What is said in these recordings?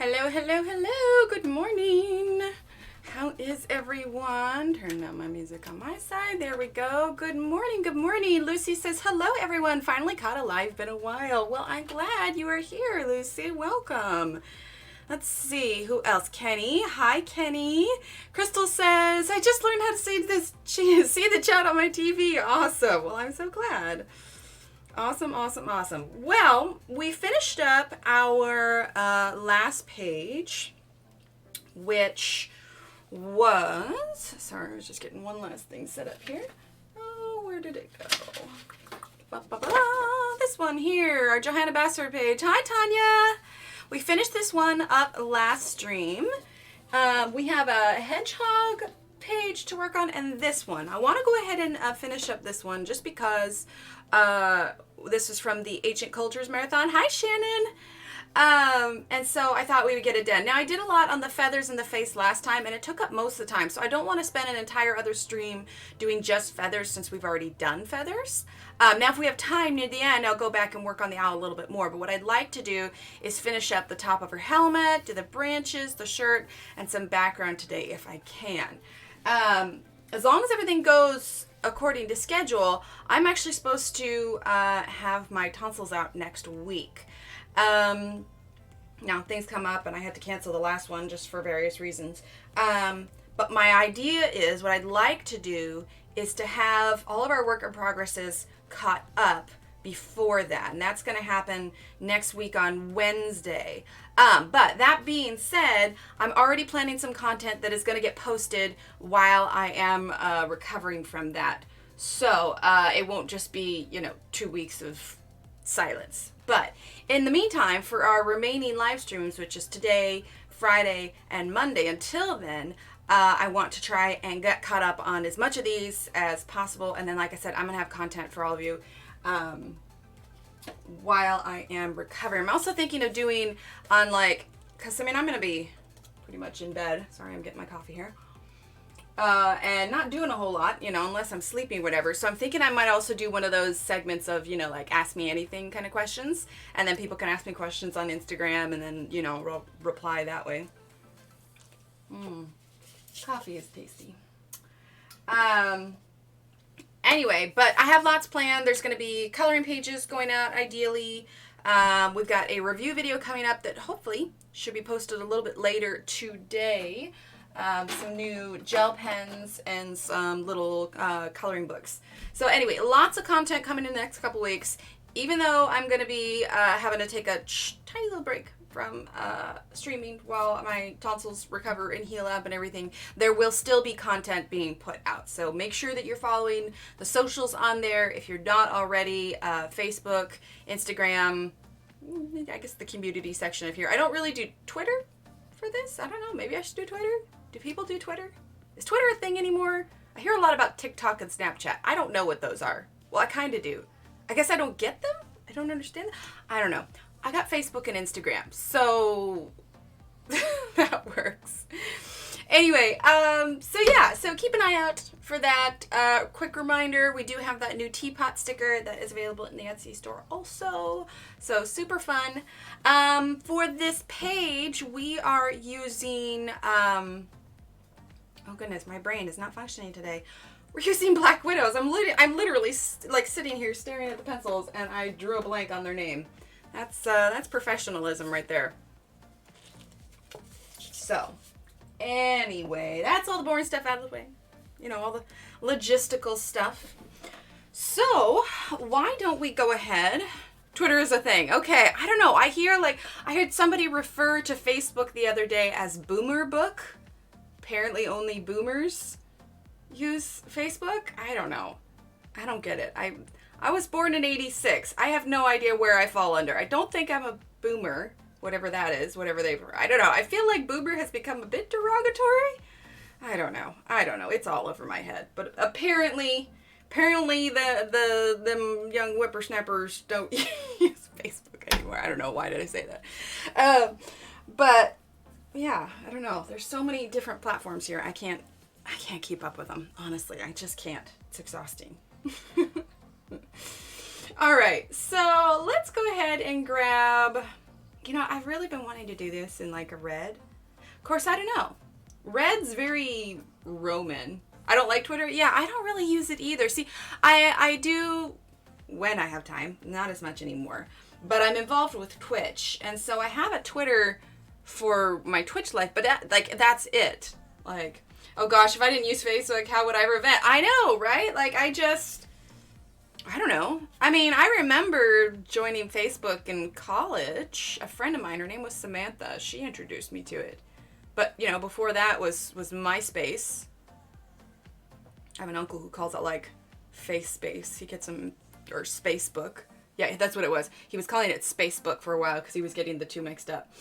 Hello, hello, hello. Good morning. How is everyone? Turn down my music on my side. There we go. Good morning. Good morning. Lucy says, hello, everyone. Finally caught a live. Been a while. Well, I'm glad you are here, Lucy. Welcome. Let's see. Who else? Kenny. Hi, Kenny. Crystal says, I just learned how to see the chat on my TV. Awesome. Well, I'm so glad. Awesome, awesome, awesome. Well, we finished up our last page, which was, sorry, I was just getting one last thing set up here. Oh, where did it go? This one here, our Johanna Bassford page. Hi, Tanya. We finished this one up last stream. We have a hedgehog page to work on and this one. I want to go ahead and finish up this one just because this is from the Ancient Cultures Marathon. Hi, Shannon. And so I thought we would get it done. Now, I did a lot on the feathers and the face last time, and it took up most of the time. So I don't want to spend an entire other stream doing just feathers since we've already done feathers. Now, if we have time near the end, I'll go back and work on the owl a little bit more. But what I'd like to do is finish up the top of her helmet, do the branches, the shirt, and some background today if I can. As long as everything goes according to schedule, I'm actually supposed to have my tonsils out next week. Now, things come up and I had to cancel the last one just for various reasons. But my idea is, what I'd like to do is to have all of our work in progresses caught up before that. And that's going to happen next week on Wednesday. But that being said, I'm already planning some content that is going to get posted while I am recovering from that. So it won't just be, 2 weeks of silence. But in the meantime, for our remaining live streams, which is today, Friday, and Monday, until then, I want to try and get caught up on as much of these as possible. And then, like I said, I'm going to have content for all of you while I am recovering. I'm also thinking of doing on because I'm going to be pretty much in bed. Sorry, I'm getting my coffee here. And not doing a whole lot, unless I'm sleeping, whatever. So I'm thinking I might also do one of those segments of, ask me anything kind of questions. And then people can ask me questions on Instagram and then, reply that way. Coffee is tasty. Anyway, but I have lots planned. There's going to be coloring pages going out, ideally. We've got a review video coming up that hopefully should be posted a little bit later today. Some new gel pens and some little coloring books. So anyway, lots of content coming in the next couple weeks. Even though I'm going to be having to take a tiny little break from streaming while my tonsils recover and heal up and everything, there will still be content being put out. So make sure that you're following the socials on there. If you're not already, Facebook, Instagram, I guess the community section of here. I don't really do Twitter for this. I don't know. Maybe I should do Twitter. Do people do Twitter? Is Twitter a thing anymore? I hear a lot about TikTok and Snapchat. I don't know what those are. Well, I kind of do. I guess I don't get them? I don't understand them? I don't know. I got Facebook and Instagram, so that works. Anyway, so keep an eye out for that. Quick reminder, we do have that new teapot sticker that is available in the Etsy store also. So super fun. For this page, we are using, oh goodness, my brain is not functioning today. We're using Black Widows. I'm literally sitting here staring at the pencils and I drew a blank on their name. That's professionalism right there. So, anyway, that's all the boring stuff out of the way. All the logistical stuff. So, why don't we go ahead? Twitter is a thing. Okay, I don't know. I heard somebody refer to Facebook the other day as boomer book. Apparently only boomers use Facebook. I don't know. I don't get it. I was born in 86. I have no idea where I fall under. I don't think I'm a boomer, whatever that is, I don't know. I feel like boomer has become a bit derogatory. I don't know. It's all over my head. But apparently them young whippersnappers don't use Facebook anymore. I don't know. Why did I say that? But yeah, I don't know. There's so many different platforms here. I can't keep up with them. Honestly, I just can't. It's exhausting. All right, so let's go ahead and grab you know, I've really been wanting to do this in like a red. Of course, I don't know. Red's very Roman. I don't like Twitter. Yeah, I don't really use it either. See, I do when I have time, not as much anymore. But I'm involved with Twitch, and so I have a Twitter for my Twitch life, but that's it. Like, oh gosh, if I didn't use Facebook, how would I ever vent? I know, right? Like, I don't know. I mean, I remember joining Facebook in college. A friend of mine, her name was Samantha. She introduced me to it. But, you know, before that was MySpace. I have an uncle who calls it, like, Face Space. He gets some, or Spacebook. Yeah, that's what it was. He was calling it Spacebook for a while because he was getting the two mixed up.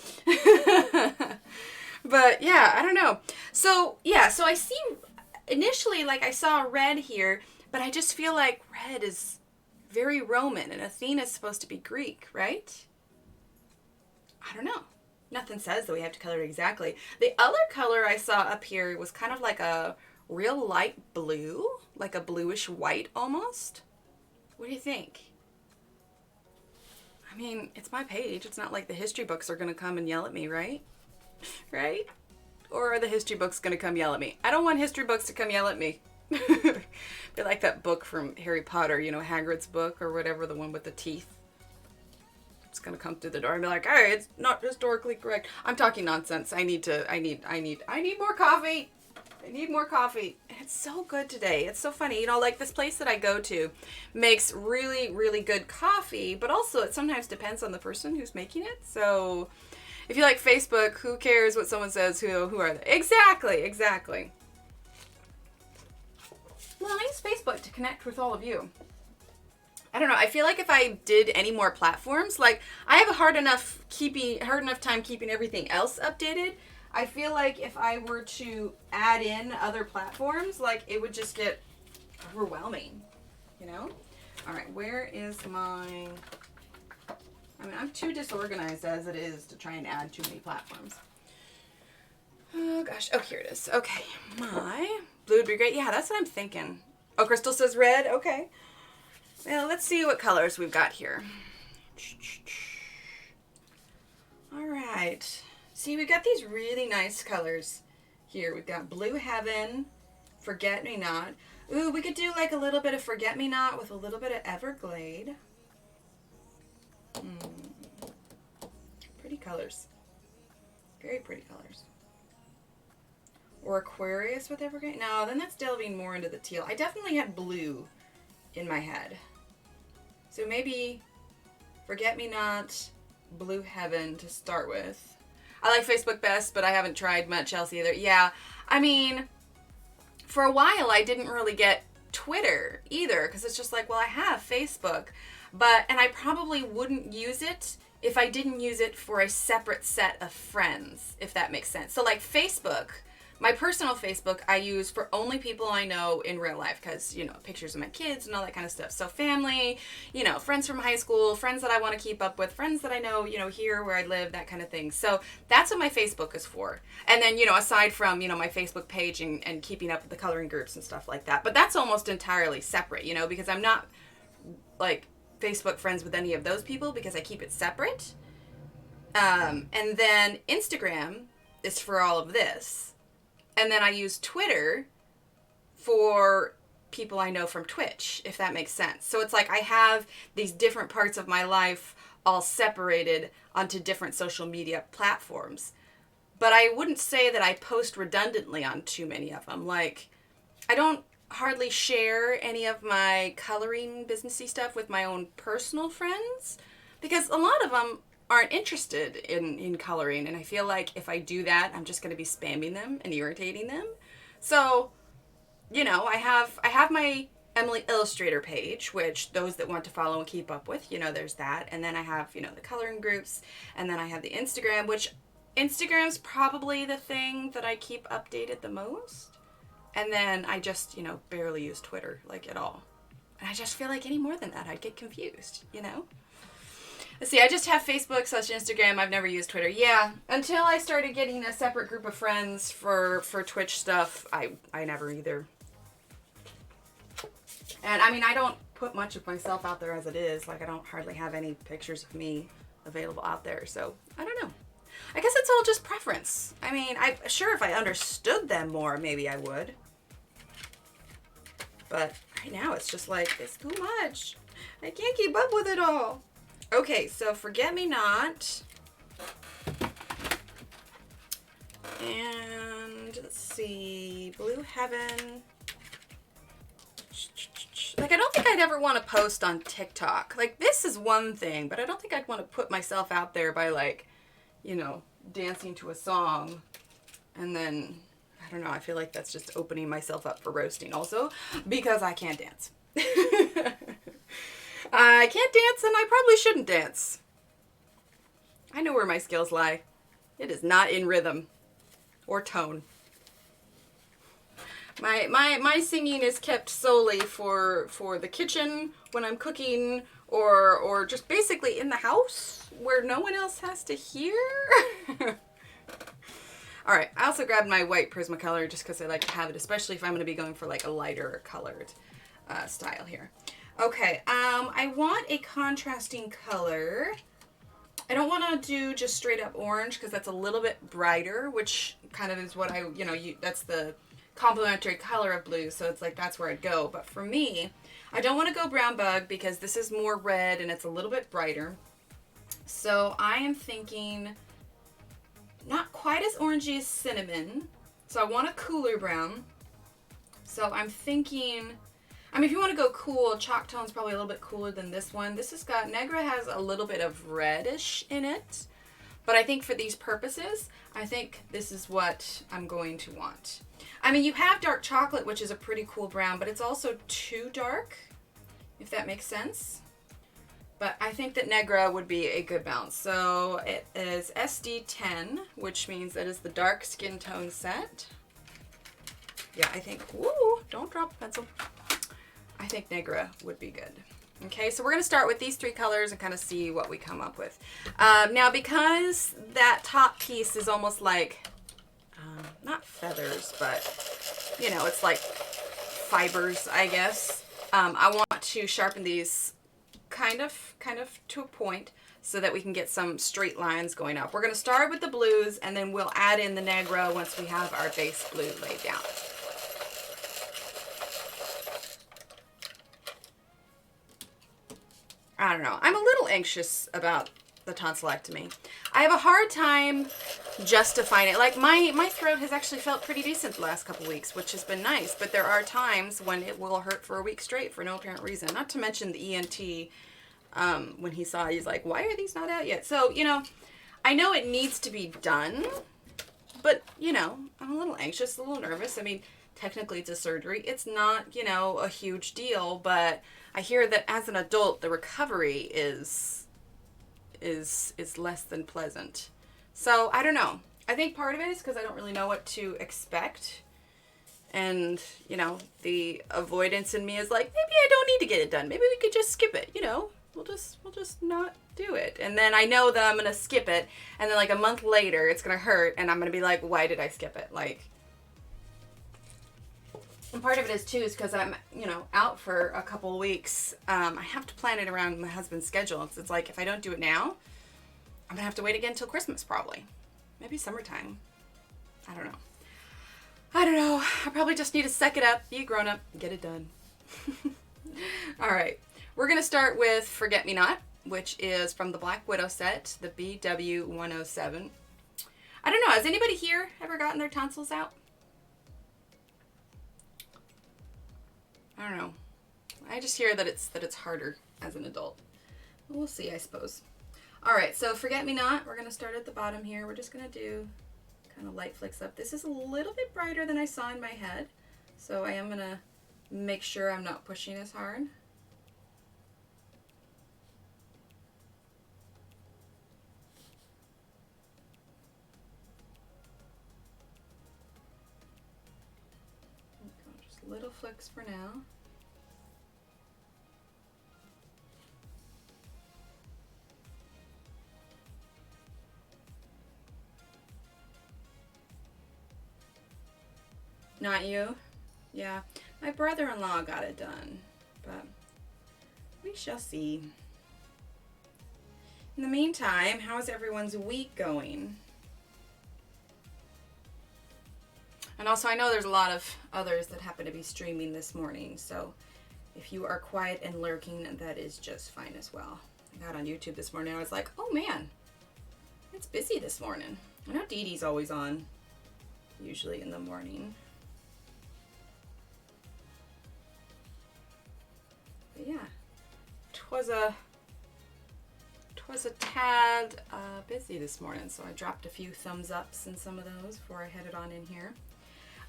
But, yeah, I don't know. So, yeah, so I see, initially, like, I saw red here, but I just feel like red is very Roman, and Athena's supposed to be Greek, right? I don't know. Nothing says that we have to color it exactly. The other color I saw up here was kind of like a real light blue, like a bluish white almost. What do you think? I mean, it's my page. It's not like the history books are going to come and yell at me, right? Right? Or are the history books going to come yell at me? I don't want history books to come yell at me. Be like that book from Harry Potter, you know, Hagrid's book or whatever, the one with the teeth. It's gonna come through the door and be like, hey, it's not historically correct. I'm talking nonsense. I need more coffee. I need more coffee. And it's so good today. It's so funny. You know, like this place that I go to makes really, really good coffee, but also it sometimes depends on the person who's making it. So if you like Facebook, who cares what someone says? Who are they? Exactly. Well, I use Facebook to connect with all of you. I don't know. I feel like if I did any more platforms, like I have a hard enough time keeping everything else updated. I feel like if I were to add in other platforms, like it would just get overwhelming, you know? All right, where is my... I mean, I'm too disorganized as it is to try and add too many platforms. Oh gosh. Oh, here it is. Okay, my blue would be great. Yeah, that's what I'm thinking. Oh, Crystal says red. Okay. Well, let's see what colors we've got here. All right. See, we've got these really nice colors here. We've got Blue Heaven, Forget Me Not. Ooh, we could do like a little bit of Forget Me Not with a little bit of Everglade. Pretty colors. Very pretty colors. Or Aquarius with Evergreen. No, then that's delving more into the teal. I definitely had blue in my head. So maybe Forget Me Not, Blue Heaven to start with. I like Facebook best, but I haven't tried much else either. Yeah, I mean, for a while I didn't really get Twitter either, because it's just like, well, I have Facebook, and I probably wouldn't use it if I didn't use it for a separate set of friends, if that makes sense. So like Facebook, my personal Facebook, I use for only people I know in real life because, you know, pictures of my kids and all that kind of stuff. So family, you know, friends from high school, friends that I want to keep up with, friends that I know, you know, here where I live, that kind of thing. So that's what my Facebook is for. And then, you know, aside from, you know, my Facebook page and keeping up with the coloring groups and stuff like that. But that's almost entirely separate, you know, because I'm not, like, Facebook friends with any of those people because I keep it separate. And then Instagram is for all of this. And then I use Twitter for people I know from Twitch, if that makes sense. So it's like I have these different parts of my life all separated onto different social media platforms. But I wouldn't say that I post redundantly on too many of them. Like, I don't hardly share any of my coloring businessy stuff with my own personal friends because a lot of them aren't interested in coloring, and I feel like if I do that, I'm just going to be spamming them and irritating them. So, you know, I have my Emily Illustrator page, which those that want to follow and keep up with, you know, there's that. And then I have, you know, the coloring groups, and then I have the Instagram, which Instagram's probably the thing that I keep updated the most. And then I just, you know, barely use Twitter, like, at all. And I just feel like any more than that, I'd get confused, you know? Let's see, I just have Facebook / Instagram. I've never used Twitter. Yeah, until I started getting a separate group of friends for Twitch stuff, I never either. And, I mean, I don't put much of myself out there as it is. Like, I don't hardly have any pictures of me available out there. So I don't know. I guess it's all just preference. I mean, I'm sure if I understood them more, maybe I would. But right now it's just like, it's too much. I can't keep up with it all. Okay, so Forget Me Not. And let's see, Blue Heaven. Like, I don't think I'd ever want to post on TikTok. Like, this is one thing, but I don't think I'd want to put myself out there by, like, you know, dancing to a song. And then, I don't know, I feel like that's just opening myself up for roasting also, because I can't dance. I can't dance, and I probably shouldn't dance. I know where my skills lie. It is not in rhythm or tone. My singing is kept solely for the kitchen when I'm cooking, or just basically in the house where no one else has to hear. All right, I also grabbed my white Prismacolor just because I like to have it, especially if I'm going to be going for like a lighter colored style here. Okay, I want a contrasting color. I don't want to do just straight up orange because that's a little bit brighter, which kind of is what I, you know, that's the complementary color of blue, so it's like that's where I'd go. But for me, I don't want to go Brown Bug because this is more red and it's a little bit brighter. So I am thinking not quite as orangey as Cinnamon. So I want a cooler brown. So I'm thinking, I mean, if you want to go cool, Chalk Tone's probably a little bit cooler than this one. This has got, Negra has a little bit of reddish in it. But I think for these purposes, I think this is what I'm going to want. I mean, you have Dark Chocolate, which is a pretty cool brown, but it's also too dark, if that makes sense. But I think that Negra would be a good balance. So it is SD10, which means that is the dark skin tone set. Yeah, I think, woo, don't drop the pencil. I think Negra would be good. Okay, so we're going to start with these three colors and kind of see what we come up with. Now, because that top piece is almost like, not feathers, but, you know, it's like fibers, I guess. I want to sharpen these kind of to a point so that we can get some straight lines going up. We're going to start with the blues, and then we'll add in the Negra once we have our base blue laid down. I don't know. I'm a little anxious about the tonsillectomy. I have a hard time justifying it. Like, my throat has actually felt pretty decent the last couple weeks, which has been nice, but there are times when it will hurt for a week straight for no apparent reason. Not to mention the ENT, when he saw it, he's like, why are these not out yet? So, you know, I know it needs to be done, but, you know, I'm a little anxious, a little nervous. I mean, technically it's a surgery. It's not, you know, a huge deal, but I hear that as an adult, the recovery is less than pleasant. So I don't know. I think part of it is because I don't really know what to expect. And, you know, the avoidance in me is like, maybe I don't need to get it done. Maybe we could just skip it, you know. We'll just not do it. And then I know that I'm going to skip it. And then like a month later, it's going to hurt. And I'm going to be like, why did I skip it? Like, and part of it is too is because I'm, you know, out for a couple of weeks. I have to plan it around my husband's schedule. It's like, if I don't do it now, I'm going to have to wait again until Christmas probably. Maybe summertime. I don't know. I probably just need to suck it up, be a grown-up, get it done. All right. We're going to start with Forget Me Not, which is from the Black Widow set, the BW107. I don't know. Has anybody here ever gotten their tonsils out? I don't know. I just hear that it's harder as an adult. We'll see, I suppose. All right, so Forget Me Not. We're going to start at the bottom here. We're just going to do kind of light flicks up. This is a little bit brighter than I saw in my head, so I am going to make sure I'm not pushing as hard. Just little flicks for now. Not you? Yeah. My brother-in-law got it done, but we shall see. In the meantime, how's everyone's week going? And also, I know there's a lot of others that happen to be streaming this morning, so if you are quiet and lurking, that is just fine as well. I got on YouTube this morning, I was like, oh man, it's busy this morning. I know Dee Dee's always on, usually in the morning. But yeah, twas a tad busy this morning, so I dropped a few thumbs ups in some of those before I headed on in here.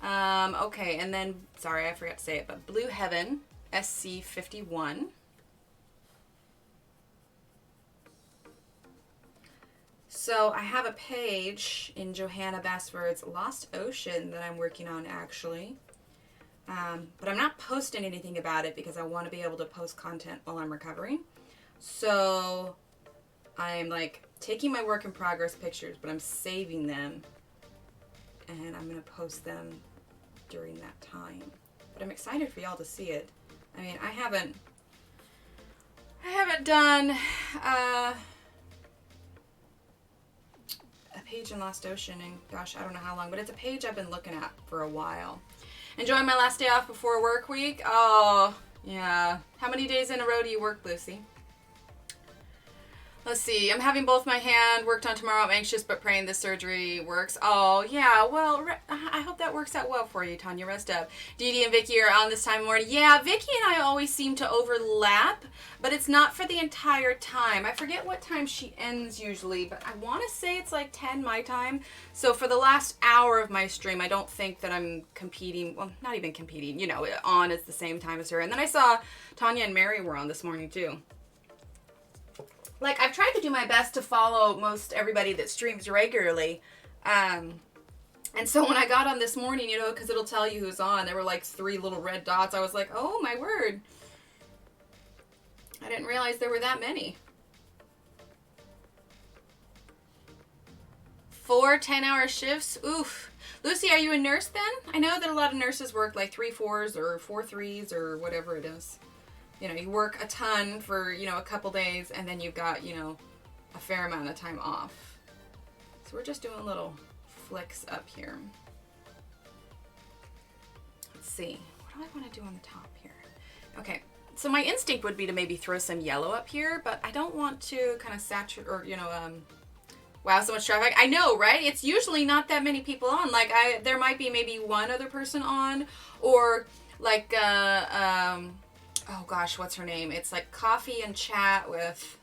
Okay, and then, sorry, I forgot to say it, but Blue Heaven, SC51. So I have a page in Johanna Bassford's Lost Ocean that I'm working on, actually. But I'm not posting anything about it because I want to be able to post content while I'm recovering. So I'm like taking my work in progress pictures, but I'm saving them and I'm going to post them during that time. But I'm excited for y'all to see it. I mean, I haven't done a page in Lost Ocean in, gosh, I don't know how long, but it's a page I've been looking at for a while. Enjoying my last day off before work week? Oh, yeah. How many days in a row do you work, Lucy? Let's see. I'm having both my hand worked on tomorrow. I'm anxious but praying this surgery works. Oh, yeah. Well, I hope that works out well for you, Tanya. Rest up. Dee Dee and Vicky are on this time of morning. Yeah, Vicky and I always seem to overlap, but it's not for the entire time. I forget what time she ends usually, but I want to say it's like 10 my time. So for the last hour of my stream, I don't think that I'm competing. Well, not even competing. You know, on at the same time as her. And then I saw Tanya and Mary were on this morning too. Like, I've tried to do my best to follow most everybody that streams regularly. And so when I got on this morning, you know, because it'll tell you who's on, there were like 3 little red dots. I was like, oh, my word. I didn't realize there were that many. 4 10-hour shifts? Oof. Lucy, are you a nurse then? I know that a lot of nurses work like 3 4s or 4 3s or whatever it is. You know, you work a ton for, you know, a couple days, and then you've got, you know, a fair amount of time off. So we're just doing little flicks up here. Let's see. What do I want to do on the top here? Okay. So my instinct would be to maybe throw some yellow up here, but I don't want to kind of saturate, or, you know, wow, so much traffic. I know, right? It's usually not that many people on. Like, there might be maybe one other person on, or like, oh gosh, what's her name? It's like Coffee and Chat with,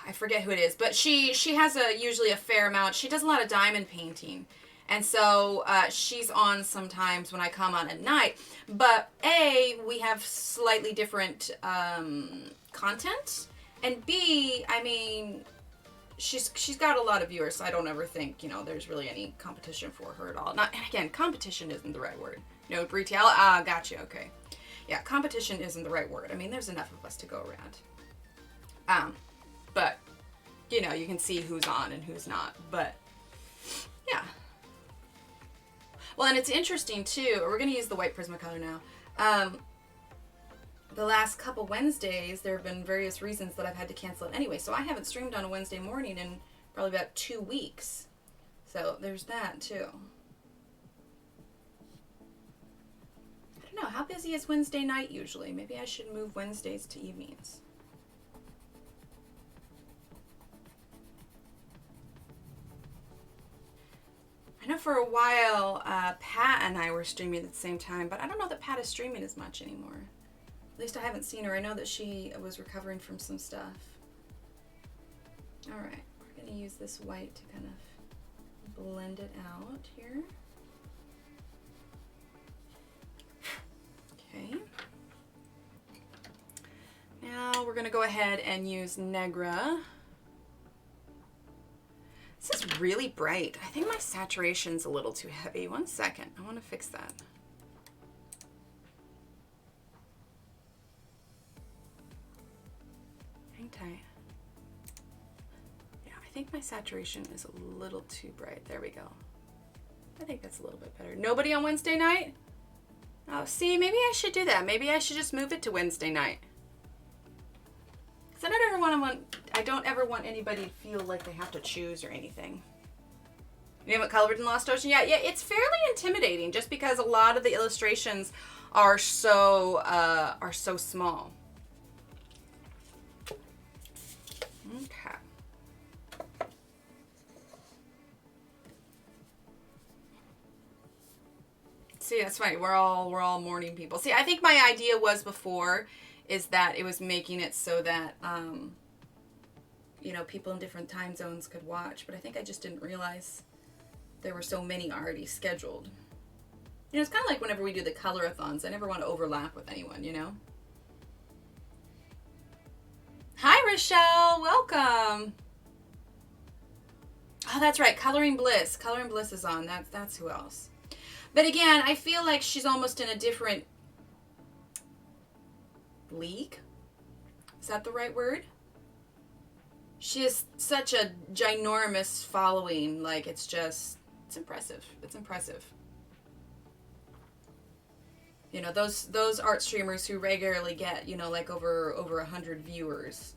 I forget who it is, but she has usually a fair amount. She does a lot of diamond painting. And so she's on sometimes when I come on at night. But A, we have slightly different content. And B, I mean, she's got a lot of viewers, so I don't ever think, you know, there's really any competition for her at all. Not, and again, competition isn't the right word. No, retail. Gotcha. Okay. Yeah, competition isn't the right word. I mean, there's enough of us to go around. But, you know, you can see who's on and who's not. But, yeah. Well, and it's interesting, too. We're going to use the white Prismacolor now. The last couple Wednesdays, there have been various reasons that I've had to cancel it anyway. So I haven't streamed on a Wednesday morning in probably about 2 weeks. So there's that, too. I don't know, how busy is Wednesday night usually? Maybe I should move Wednesdays to evenings. I know for a while, Pat and I were streaming at the same time, but I don't know that Pat is streaming as much anymore. At least I haven't seen her. I know that she was recovering from some stuff. All right, we're going to use this white to kind of blend it out here. Okay. Now we're going to go ahead and use Negra. This is really bright. I think my saturation's a little too heavy. 1 second. I want to fix that. Hang tight. Yeah, I think my saturation is a little too bright. There we go. I think that's a little bit better. Nobody on Wednesday night? Oh, see, maybe I should do that. Maybe I should just move it to Wednesday night. So I don't ever want anybody to feel like they have to choose or anything. You haven't colored in Lost Ocean yet? Yeah, it's fairly intimidating just because a lot of the illustrations are so small. Okay. See, that's funny. We're all morning people. See, I think my idea was before is that it was making it so that you know, people in different time zones could watch, but I think I just didn't realize there were so many already scheduled. You know, it's kind of like whenever we do the color-a-thons, I never want to overlap with anyone, you know? Hi, Rochelle. Welcome. Oh, that's right. Coloring Bliss. Coloring Bliss is on. That's who else. But again, I feel like she's almost in a different league. Is that the right word? She has such a ginormous following. Like, it's impressive. It's impressive. You know, those art streamers who regularly get, you know, like over 100 viewers.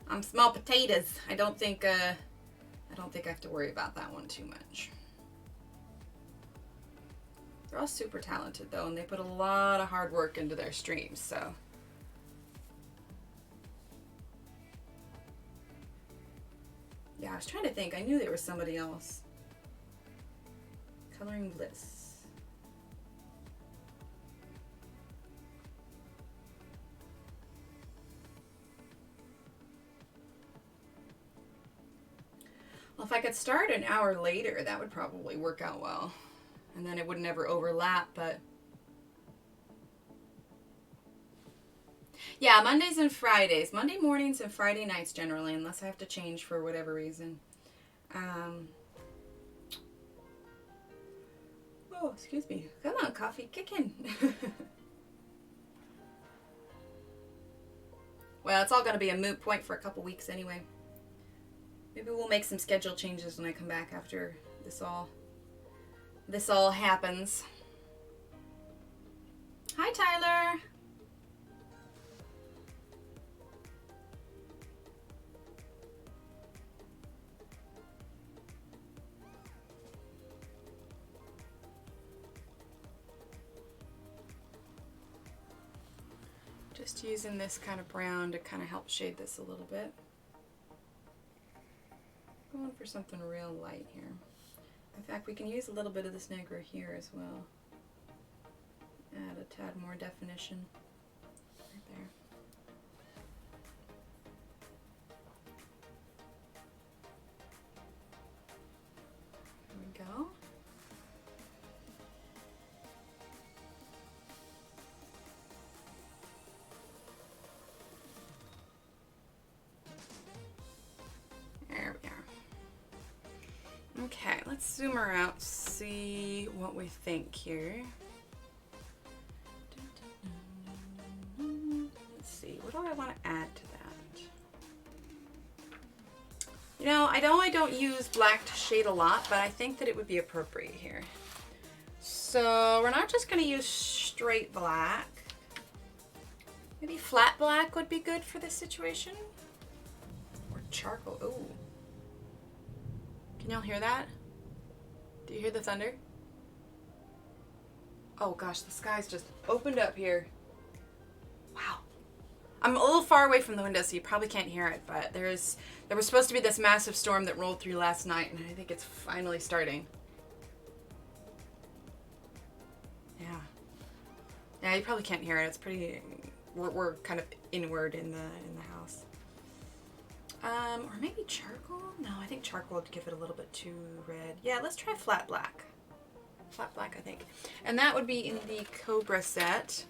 I'm small potatoes. I don't think I have to worry about that one too much. They're all super talented though, and they put a lot of hard work into their streams, so. Yeah, I was trying to think. I knew there was somebody else. Coloring Bliss. Well, if I could start an hour later, that would probably work out well. And then it would never overlap, but... Yeah, Mondays and Fridays. Monday mornings and Friday nights generally, unless I have to change for whatever reason. Oh, excuse me. Come on, coffee, kick in. Well, it's all going to be a moot point for a couple weeks anyway. Maybe we'll make some schedule changes when I come back after this all happens. Hi, Tyler. Just using this kind of brown to kind of help shade this a little bit. Going for something real light here. In fact, we can use a little bit of this negro here as well. Add a tad more definition right there. There we go. There we are. Okay, let's zoom her out, see what we think here. Let's see, what do I want to add to that? You know, I don't use black to shade a lot, but I think that it would be appropriate here. So we're not just going to use straight black. Maybe flat black would be good for this situation. Or charcoal. Ooh. Can y'all hear that? Do you hear the thunder? Oh gosh, the sky's just opened up here. Wow. I'm a little far away from the window, so you probably can't hear it, but there was supposed to be this massive storm that rolled through last night, and I think it's finally starting. Yeah. Yeah, you probably can't hear it. It's pretty... We're kind of inward in the house. Or maybe charcoal? No, I think charcoal would give it a little bit too red. Yeah, let's try flat black. Flat black, I think. And that would be in the Cobra set.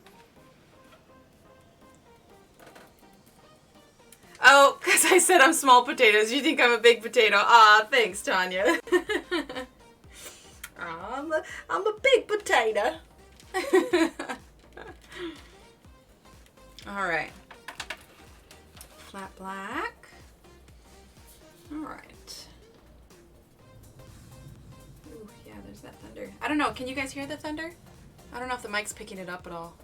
Oh, because I said I'm small potatoes. You think I'm a big potato. Ah, thanks, Tanya. I'm a big potato. All right. Flat black. All right. Ooh, yeah, there's that thunder. I don't know. Can you guys hear the thunder? I don't know if the mic's picking it up at all.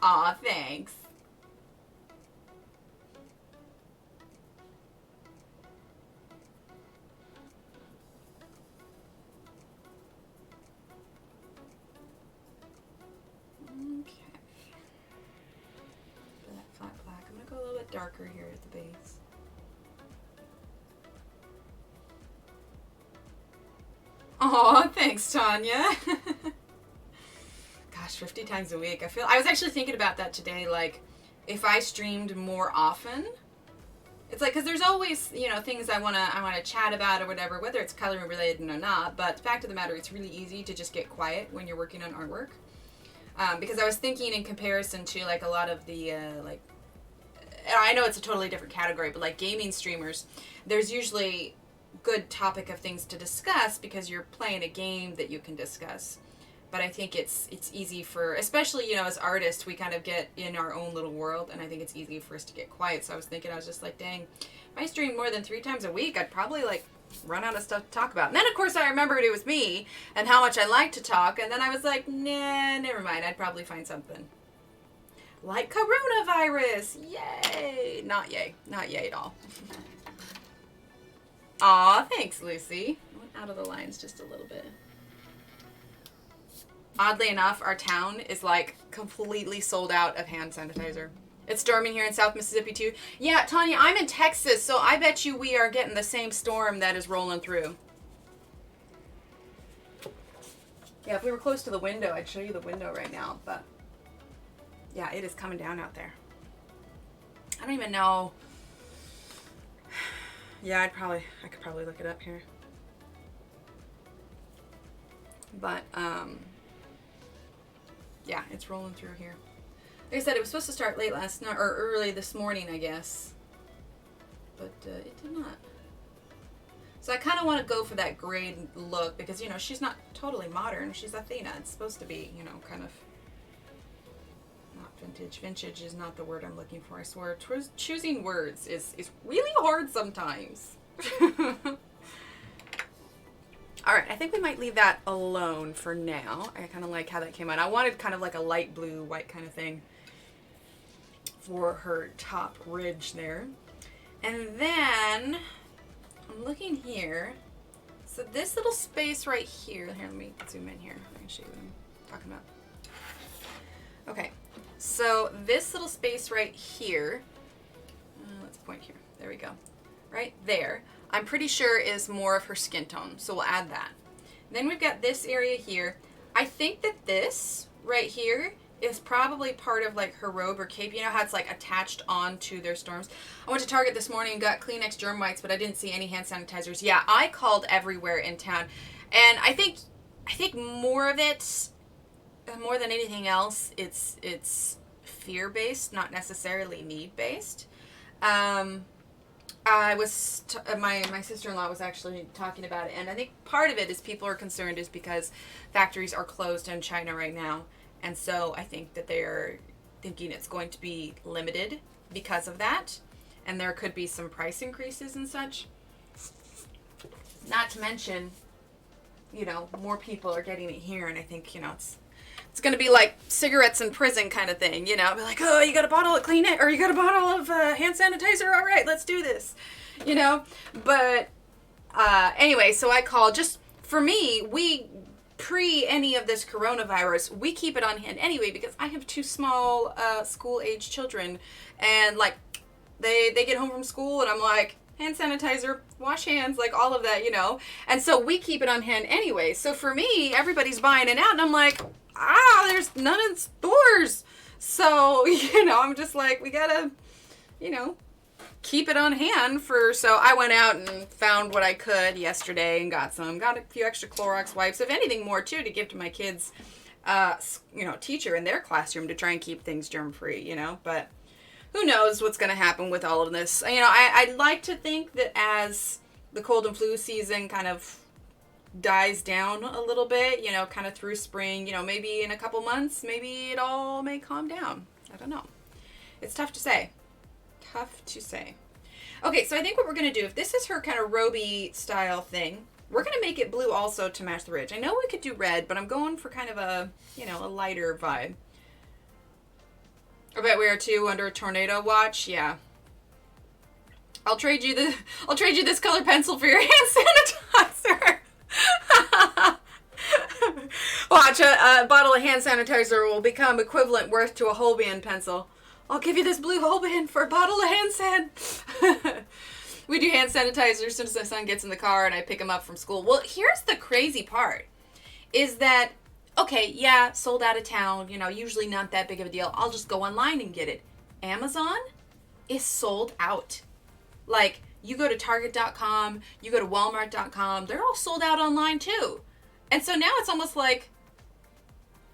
Aw, thanks. Okay. For that flat black, I'm going to go a little bit darker here at the base. Aw, thanks, Tanya. Gosh, 50 times a week. I was actually thinking about that today, like, if I streamed more often, it's like, because there's always, you know, things I want to chat about or whatever, whether it's coloring related or not, but the fact of the matter, it's really easy to just get quiet when you're working on artwork. Because I was thinking in comparison to, like, a lot of the, like, I know it's a totally different category, but, like, gaming streamers, there's usually good topic of things to discuss because you're playing a game that you can discuss. But I think it's easy for, especially, you know, as artists, we kind of get in our own little world, and I think it's easy for us to get quiet. So I was just like, dang, if I streamed more than 3 times a week, I'd probably, like, run out of stuff to talk about. And then, of course, I remembered it was me and how much I like to talk, and then I was like, nah, never mind. I'd probably find something. Like coronavirus. Yay. Not yay. Not yay at all. Aw, thanks, Lucy. I went out of the lines just a little bit. Oddly enough, our town is, like, completely sold out of hand sanitizer. It's storming here in South Mississippi, too. Yeah, Tanya, I'm in Texas, so I bet you we are getting the same storm that is rolling through. Yeah, if we were close to the window, I'd show you the window right now, but yeah, it is coming down out there. I don't even know. Yeah, I could probably look it up here. But, yeah, it's rolling through here. Like I said, it was supposed to start late last night, or early this morning, I guess. But it did not. So I kind of want to go for that gray look because, you know, she's not totally modern. She's Athena. It's supposed to be, you know, kind of not vintage. Vintage is not the word I'm looking for, I swear. Choosing words is really hard sometimes. Alright, I think we might leave that alone for now. I kind of like how that came out. I wanted kind of like a light blue, white kind of thing for her top ridge there. And then, I'm looking here. So this little space right here, here, let me zoom in here. I can show you what I'm talking about. Okay, so this little space right here, let's point here, there we go. Right there, I'm pretty sure is more of her skin tone, so we'll add that. Then we've got this area here. I think that this right here is probably part of like her robe or cape. You know how it's like attached onto their storms? I went to Target this morning and got Kleenex germ wipes, but I didn't see any hand sanitizers. Yeah, I called everywhere in town, and I think more of it, more than anything else, it's fear-based, not necessarily need-based. I was, my sister-in-law was actually talking about it, and I think part of it is people are concerned is because factories are closed in China right now, and so I think that they're thinking it's going to be limited because of that, and there could be some price increases and such. Not to mention, you know, more people are getting it here, and I think, you know, it's going to be like cigarettes in prison kind of thing, you know. Be like, oh, you got a bottle of Kleenex, or you got a bottle of hand sanitizer? All right, let's do this, you know. But anyway, so I called. Just for me, we pre any of this coronavirus, we keep it on hand anyway because I have 2 small school-age children, and like they get home from school, and I'm like, hand sanitizer, wash hands, like all of that, you know. And so we keep it on hand anyway. So for me, everybody's buying it out, and I'm like, there's none in stores. So, you know, I'm just like, we gotta, you know, keep it on hand for, so I went out and found what I could yesterday and got a few extra Clorox wipes, if anything more too, to give to my kids, you know, teacher in their classroom to try and keep things germ-free, you know, but who knows what's going to happen with all of this. You know, I'd like to think that as the cold and flu season kind of dies down a little bit, you know, kind of through spring, you know, maybe in a couple months, maybe it all may calm down. I don't know. It's tough to say. Tough to say. Okay, so I think what we're going to do, if this is her kind of roby style thing, we're going to make it blue also to match the ridge. I know we could do red, but I'm going for kind of a, you know, a lighter vibe. I bet we are too, under a tornado watch. Yeah. I'll trade you this color pencil for your hand sanitizer. Watch, a bottle of hand sanitizer will become equivalent worth to a Holbein pencil. I'll give you this blue Holbein for a bottle of hand san. We do hand sanitizer as soon as my son gets in the car and I pick him up from school. Well, here's the crazy part, is that, okay, yeah, sold out of town, you know, usually not that big of a deal. I'll just go online and get it. Amazon is sold out. Like, you go to Target.com, you go to Walmart.com, they're all sold out online too. And so now it's almost like,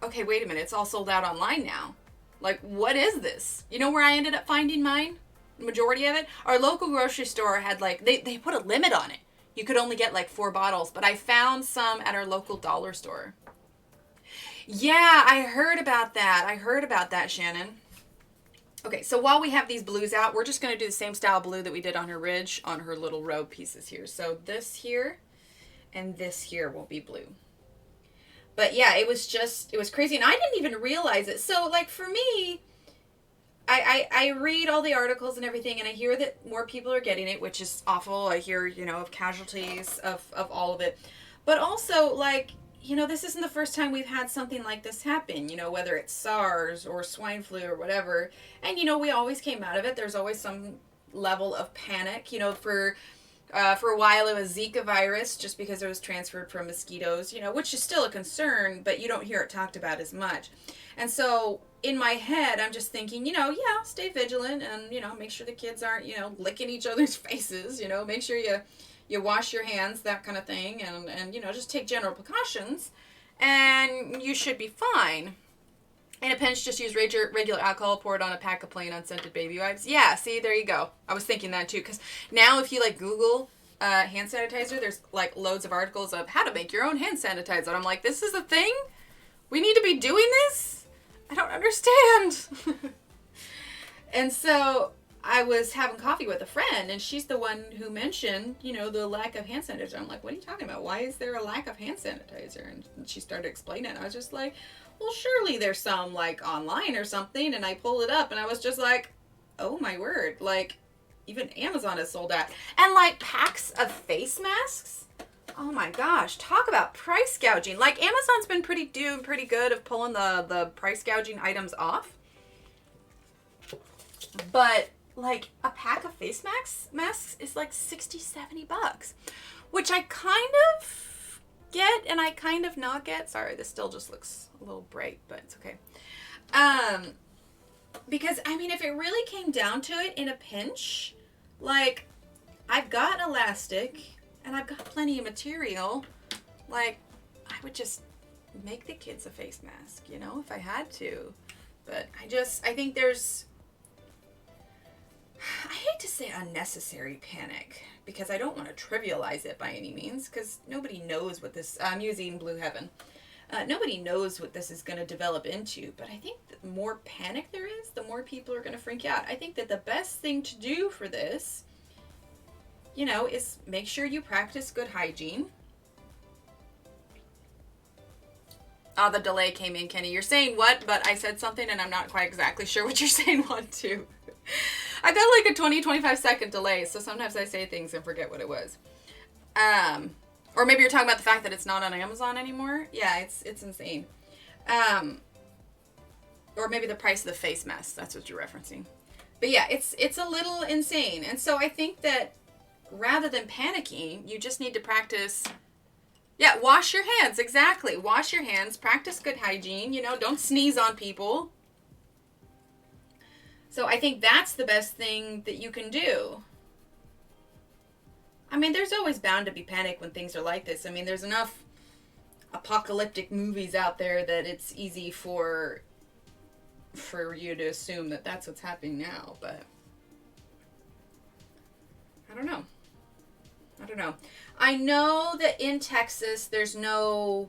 okay, wait a minute, it's all sold out online now. Like, what is this? You know where I ended up finding mine? The majority of it? Our local grocery store had like, they put a limit on it. You could only get like 4 bottles, but I found some at our local dollar store. Yeah, I heard about that, Shannon. Okay, so while we have these blues out, we're just going to do the same style blue that we did on her ridge, on her little robe pieces here. So this here and this here will be blue. But yeah, it was crazy, and I didn't even realize it. So like for me, I read all the articles and everything, and I hear that more people are getting it, which is awful. I hear, you know, of casualties of all of it. But also, like, you know, this isn't the first time we've had something like this happen, you know, whether it's SARS or swine flu or whatever. And, you know, we always came out of it. There's always some level of panic, you know, for a while it was Zika virus, just because it was transferred from mosquitoes, you know, which is still a concern, but you don't hear it talked about as much. And so in my head, I'm just thinking, you know, yeah, stay vigilant and, you know, make sure the kids aren't, you know, licking each other's faces, you know, make sure you wash your hands, that kind of thing, and you know, just take general precautions, and you should be fine. In a pinch, just use regular alcohol, pour it on a pack of plain unscented baby wipes. Yeah, see, there you go. I was thinking that too, because now if you like Google hand sanitizer, there's like loads of articles of how to make your own hand sanitizer. And I'm like, this is a thing? We need to be doing this? I don't understand. And so I was having coffee with a friend, and she's the one who mentioned, you know, the lack of hand sanitizer. I'm like, what are you talking about? Why is there a lack of hand sanitizer? And she started explaining it. I was just like, well, surely there's some, like, online or something. And I pulled it up, and I was just like, oh, my word. Like, even Amazon is sold out. And, like, packs of face masks? Oh, my gosh. Talk about price gouging. Like, Amazon's been doing pretty good of pulling the price gouging items off. But, like, a pack of face masks is, like, $60-$70. Which I kind of get and I kind of not get. Sorry, this still just looks a little bright, but it's okay. Because, I mean, if it really came down to it in a pinch, like, I've got elastic and I've got plenty of material. Like, I would just make the kids a face mask, you know, if I had to. But I think there's, I hate to say unnecessary panic, because I don't want to trivialize it by any means, because nobody knows what this, I'm using Blue Heaven. Nobody knows what this is going to develop into, but I think the more panic there is, the more people are going to freak out. I think that the best thing to do for this, you know, is make sure you practice good hygiene. Oh, the delay came in, Kenny. You're saying what? But I said something and I'm not quite exactly sure what you're saying what to. I got like a 20-25 second delay, so sometimes I say things and forget what it was. Or maybe you're talking about the fact that it's not on Amazon anymore. Yeah, it's insane. Or maybe the price of the face mask. That's what you're referencing. But yeah, it's a little insane. And so I think that rather than panicking, you just need to practice. Yeah, wash your hands. Exactly. Wash your hands. Practice good hygiene. You know, don't sneeze on people. So I think that's the best thing that you can do. I mean, there's always bound to be panic when things are like this. I mean, there's enough apocalyptic movies out there that it's easy for you to assume that that's what's happening now, but I don't know. I know that in Texas there's no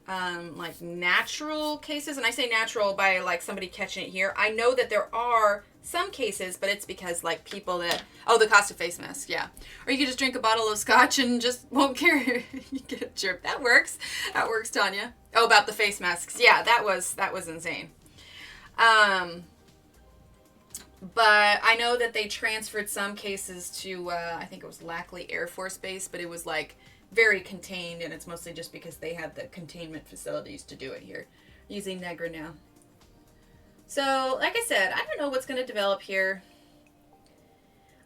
like natural cases, and I say natural by like somebody catching it here. I know that there are some cases, but it's because like people that, oh, the cost of face masks, yeah. Or you could just drink a bottle of scotch and just won't carry. You get a chirp. That works, Tanya. Oh, about the face masks. Yeah, that was insane. But I know that they transferred some cases to, I think it was Lackley Air Force Base, but it was like very contained, and it's mostly just because they had the containment facilities to do it here. Using Negra now. So, like I said, I don't know what's going to develop here.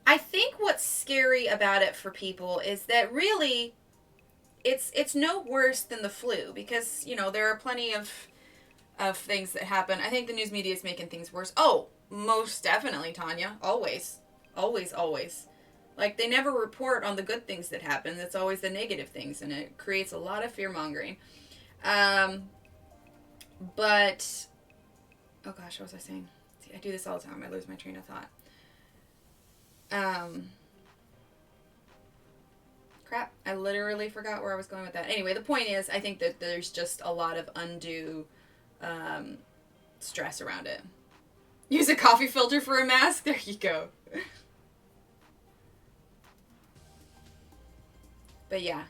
I think what's scary about it for people is that really it's no worse than the flu, because, you know, there are plenty of things that happen. I think the news media is making things worse. Oh, most definitely, Tanya. Always. Always, always. Like, they never report on the good things that happen. It's always the negative things, and it creates a lot of fear-mongering. But, oh gosh, what was I saying? See, I do this all the time. I lose my train of thought. Crap, I literally forgot where I was going with that. Anyway, the point is, I think that there's just a lot of undue stress around it. Use a coffee filter for a mask? There you go. But yeah,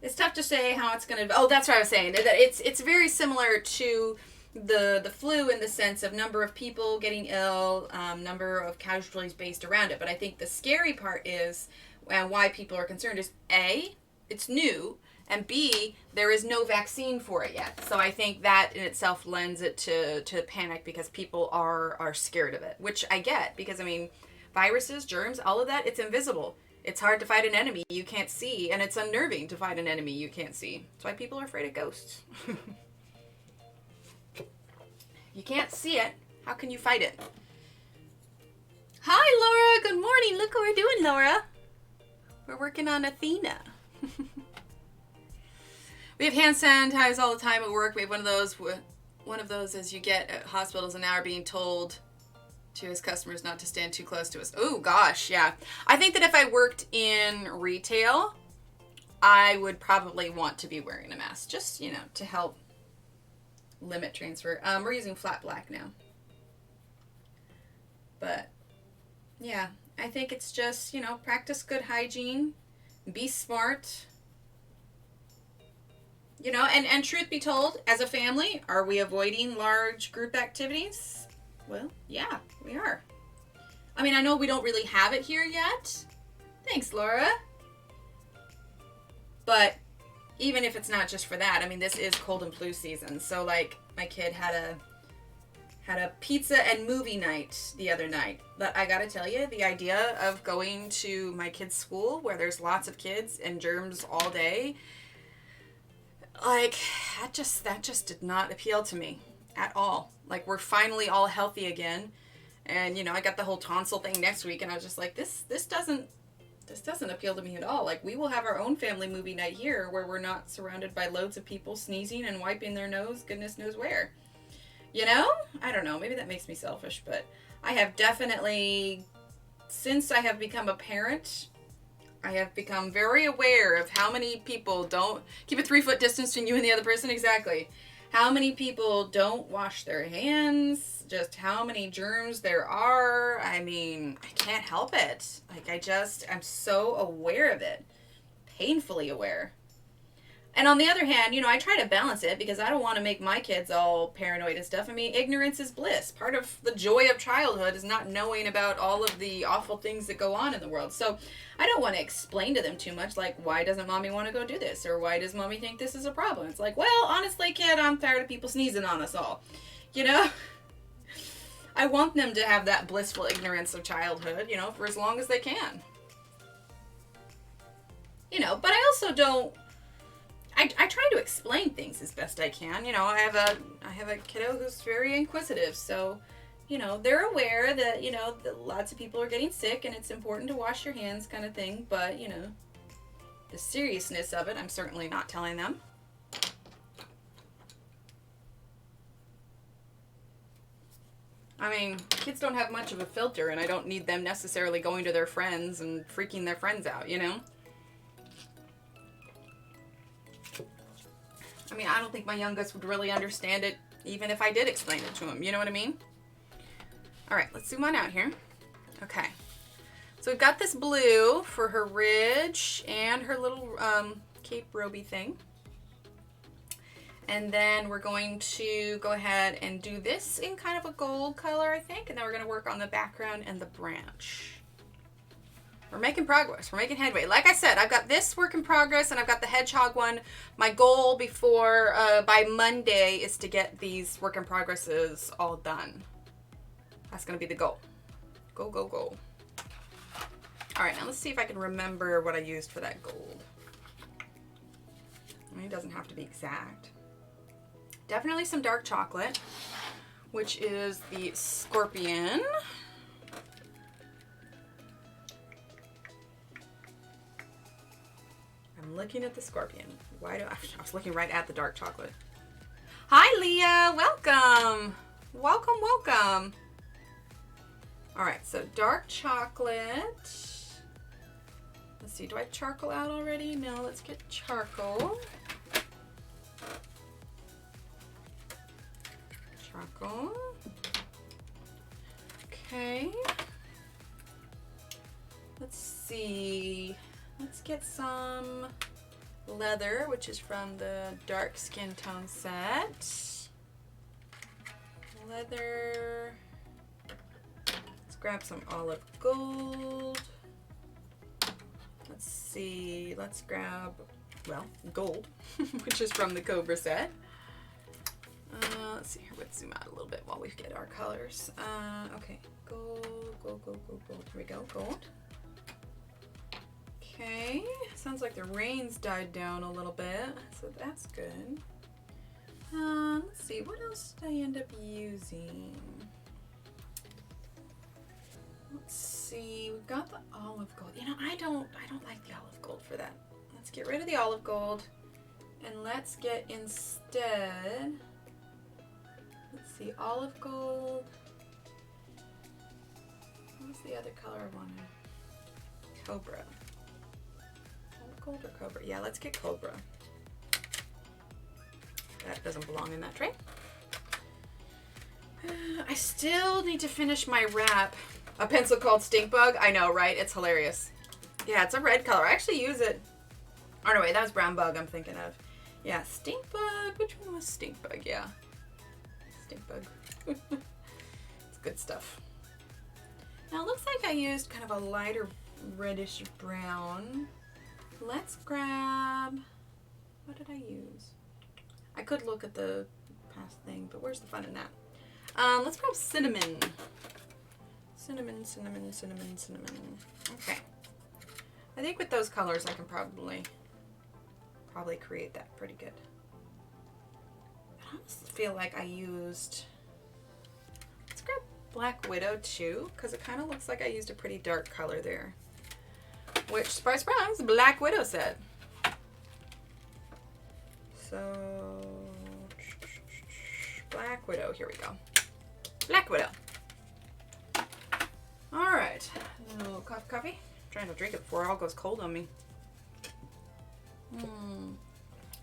it's tough to say how it's going to... Oh, that's what I was saying. It's very similar to the flu in the sense of number of people getting ill, number of casualties based around it. But I think the scary part is, and why people are concerned is, A, it's new, and B, there is no vaccine for it yet. So I think that in itself lends it to panic, because people are scared of it, which I get, because, I mean, viruses, germs, all of that, it's invisible. It's hard to fight an enemy you can't see, and it's unnerving to fight an enemy you can't see. That's why people are afraid of ghosts. You can't see it. How can you fight it? Hi, Laura. Good morning. Look what we're doing, Laura. We're working on Athena. We have hand sanitizer all the time at work. We have one of those as you get at hospitals, and now are being told to his customers not to stand too close to us. Oh, gosh, yeah. I think that if I worked in retail, I would probably want to be wearing a mask, just, you know, to help limit transfer. We're using flat black now. But, yeah, I think it's just, you know, practice good hygiene, be smart. You know, and truth be told, as a family, are we avoiding large group activities? Well, yeah, we are. I mean, I know we don't really have it here yet. Thanks, Laura. But even if it's not just for that, I mean, this is cold and flu season. So, like, my kid had a pizza and movie night the other night. But I gotta tell you, the idea of going to my kid's school where there's lots of kids and germs all day, like, that just did not appeal to me at all. Like, we're finally all healthy again, and, you know, I got the whole tonsil thing next week, and I was just like, this doesn't appeal to me at all. Like, we will have our own family movie night here where we're not surrounded by loads of people sneezing and wiping their nose goodness knows where. You know? I don't know, maybe that makes me selfish, but I have definitely, since I have become a parent, I have become very aware of how many people don't keep a 3-foot distance between you and the other person. Exactly. How many people don't wash their hands, just how many germs there are. I mean, I can't help it. Like, I'm so aware of it. Painfully aware. And on the other hand, you know, I try to balance it because I don't want to make my kids all paranoid and stuff. I mean, ignorance is bliss. Part of the joy of childhood is not knowing about all of the awful things that go on in the world. So I don't want to explain to them too much, like, why doesn't mommy want to go do this? Or why does mommy think this is a problem? It's like, well, honestly, kid, I'm tired of people sneezing on us all. You know? I want them to have that blissful ignorance of childhood, you know, for as long as they can. You know, but I also don't, I try to explain things as best I can. You know, I have a kiddo who's very inquisitive, so, you know, they're aware that, you know, that lots of people are getting sick and it's important to wash your hands kind of thing, but, you know, the seriousness of it, I'm certainly not telling them. I mean, kids don't have much of a filter, and I don't need them necessarily going to their friends and freaking their friends out, you know? I mean, I don't think my youngest would really understand it, even if I did explain it to him. You know what I mean? All right, let's zoom on out here. Okay. So we've got this blue for her ridge and her little cape roby thing. And then we're going to go ahead and do this in kind of a gold color, I think. And then we're going to work on the background and the branch. We're making progress. We're making headway. Like I said, I've got this work in progress and I've got the hedgehog one. My goal before, by Monday, is to get these work in progresses all done. That's going to be the goal. Go, go, go. All right, now let's see if I can remember what I used for that gold. I mean, it doesn't have to be exact. Definitely some dark chocolate, which is the scorpion. I'm looking at the scorpion. Why do I was looking right at the dark chocolate. Hi, Leah. Welcome. Welcome, welcome. All right, so dark chocolate. Let's see, do I have charcoal out already? No, let's get charcoal. Charcoal. Okay. Let's see. Let's get some leather, which is from the dark skin tone set. Leather. Let's grab some olive gold. Let's see. Let's grab, well, gold, which is from the Cobra set. Let's see here. Let's zoom out a little bit while we get our colors. Okay. Gold, gold, gold, gold, gold. Here we go. Gold. Okay, sounds like the rain's died down a little bit, so that's good. Let's see, what else did I end up using? Let's see, we've got the olive gold. You know, I don't like the olive gold for that. Let's get rid of the olive gold, and let's get instead, let's see, olive gold. What was the other color I wanted? Cobra. Gold or Cobra? Yeah, let's get Cobra. That doesn't belong in that tray. I still need to finish my wrap. A pencil called Stink Bug. I know, right? It's hilarious. Yeah, it's a red color. I actually use it. Oh, no, wait, that was Brown Bug I'm thinking of. Yeah, Stink Bug. Which one was Stink Bug? Yeah. Stink Bug. It's good stuff. Now, it looks like I used kind of a lighter reddish brown. Let's grab, what did I use? I could look at the past thing, but where's the fun in that? Let's grab cinnamon. Cinnamon, cinnamon, cinnamon, cinnamon. Okay. I think with those colors I can probably create that pretty good. I almost feel like I used, let's grab Black Widow too, because it kind of looks like I used a pretty dark color there. Which, surprise, surprise, Black Widow set. So, Black Widow, here we go. Black Widow. All right, a little coffee. I'm trying to drink it before it all goes cold on me.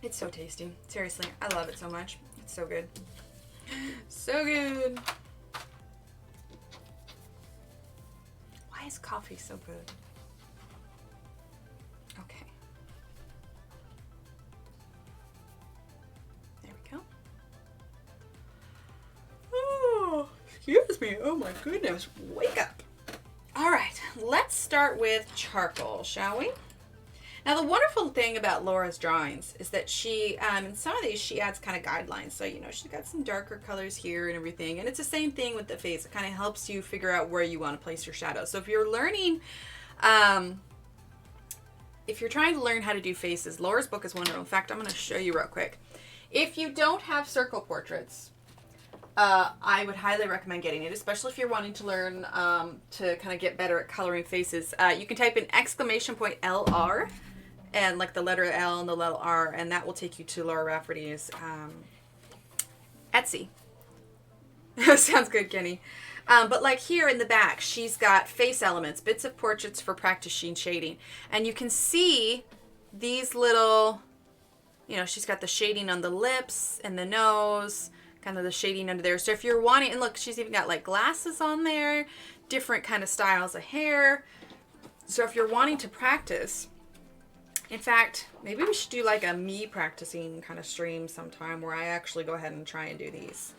It's so tasty. Seriously, I love it so much. It's so good. So good. Why is coffee so good? Okay. There we go. Oh, excuse me. Oh my goodness. Wake up. All right, let's start with charcoal, shall we? Now, the wonderful thing about Laura's drawings is that she, in some of these, she adds kind of guidelines. So, you know, she's got some darker colors here and everything. And it's the same thing with the face. It kind of helps you figure out where you want to place your shadows. So if you're learning, if you're trying to learn how to do faces, Laura's book is wonderful. In fact, I'm going to show you real quick. If you don't have circle portraits, I would highly recommend getting it, especially if you're wanting to learn to kind of get better at coloring faces. You can type in !LR and like the letter L and the letter R, and that will take you to Laura Rafferty's Etsy. Sounds good, Kenny. But like here in the back, she's got face elements, bits of portraits for practicing shading. And you can see these little, you know, she's got the shading on the lips and the nose, kind of the shading under there. So if you're wanting, and look, she's even got like glasses on there, different kind of styles of hair. So if you're wanting to practice, In fact, maybe we should do like a me practicing kind of stream sometime where I actually go ahead and try and do these.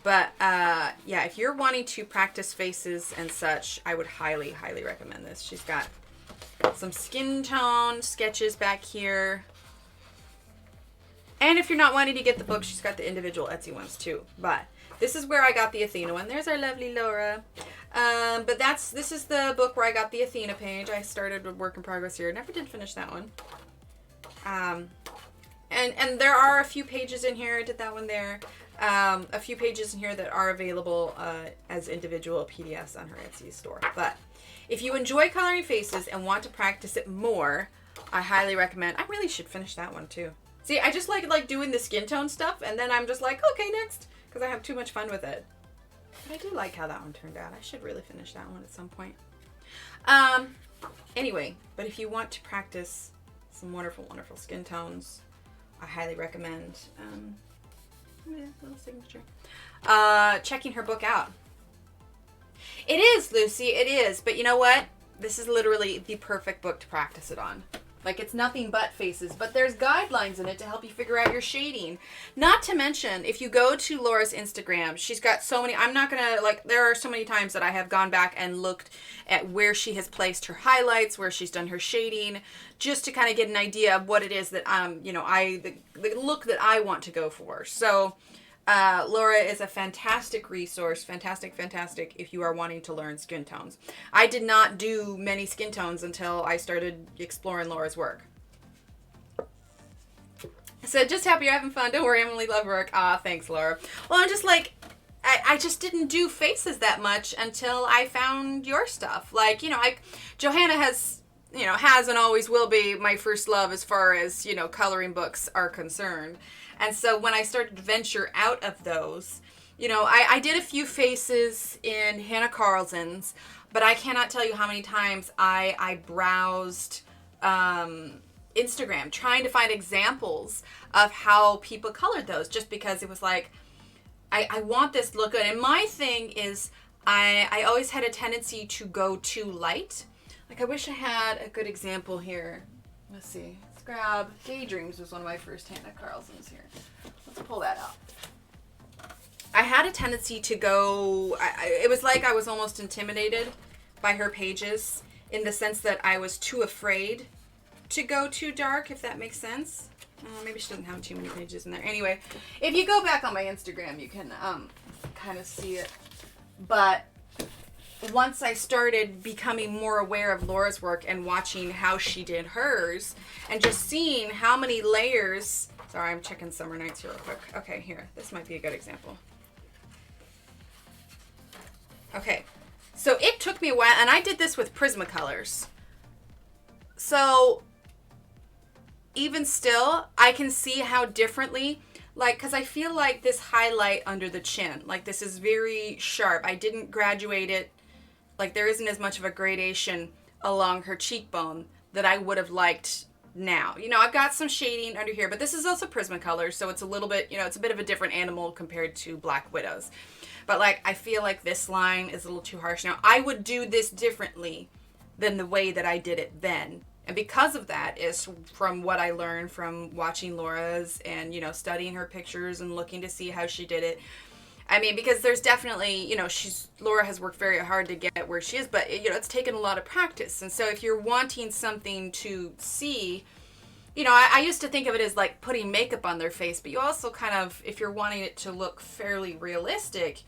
But yeah, if you're wanting to practice faces and such, I would highly, highly recommend this. She's got some skin tone sketches back here. And if you're not wanting to get the book, she's got the individual Etsy ones too. But this is where I got the Athena one. There's our lovely Laura. But this is the book where I got the Athena page. I started with work in progress here. Never did finish that one. And there are a few pages in here. I did that one there. A few pages in here that are available as individual PDFs on her Etsy store. But if you enjoy coloring faces and want to practice it more, I highly recommend. I really should finish that one too. See, I just like doing the skin tone stuff, and then I'm just like, okay, next, because I have too much fun with it. But I do like how that one turned out. I should really finish that one at some point. Anyway, but if you want to practice some wonderful, wonderful skin tones, I highly recommend, yeah, little signature, checking her book out. It is, Lucy, it is. But you know what? This is literally the perfect book to practice it on. Like, it's nothing but faces, but there's guidelines in it to help you figure out your shading. Not to mention, if you go to Laura's Instagram, she's got so many, I'm not gonna, like, there are so many times that I have gone back and looked at where she has placed her highlights, where she's done her shading, just to kind of get an idea of what it is that, you know, the look that I want to go for. So, Laura is a fantastic resource, fantastic if you are wanting to learn skin tones. I did not do many skin tones until I started exploring Laura's work. So just happy you're having fun. Don't worry, Emily, love work. Ah, thanks, Laura. Well, I'm just like, I just didn't do faces that much until I found your stuff. Like, you know, Johanna has, you know, has and always will be my first love as far as, you know, coloring books are concerned. And so when I started to venture out of those, you know, I did a few faces in Hannah Carlson's, but I cannot tell you how many times I browsed Instagram trying to find examples of how people colored those, just because it was like, I want this to look good. And my thing is, I always had a tendency to go too light. Like, I wish I had a good example here. Let's see. Let's grab Daydreams was one of my first Hannah Carlson's here. Let's pull that out. I had a tendency to go, it was like I was almost intimidated by her pages in the sense that I was too afraid to go too dark, if that makes sense. Maybe she doesn't have too many pages in there. Anyway, if you go back on my Instagram, you can kind of see it. But once I started becoming more aware of Laura's work and watching how she did hers and just seeing how many layers, sorry, I'm checking Summer Nights here real quick. Okay, here, this might be a good example. Okay, so it took me a while, and I did this with Prismacolors. So even still, I can see how differently, like, because I feel like this highlight under the chin, like this is very sharp. I didn't graduate it. Like, there isn't as much of a gradation along her cheekbone that I would have liked now. You know, I've got some shading under here, but this is also Prismacolor, so it's a little bit, you know, it's a bit of a different animal compared to Black Widows. But, like, I feel like this line is a little too harsh. Now, I would do this differently than the way that I did it then. And because of that is from what I learned from watching Laura's and, you know, studying her pictures and looking to see how she did it. I mean, because there's definitely, you know, Laura has worked very hard to get where she is, but, you know, it's taken a lot of practice. And so if you're wanting something to see, you know, I used to think of it as like putting makeup on their face, but you also kind of, if you're wanting it to look fairly realistic,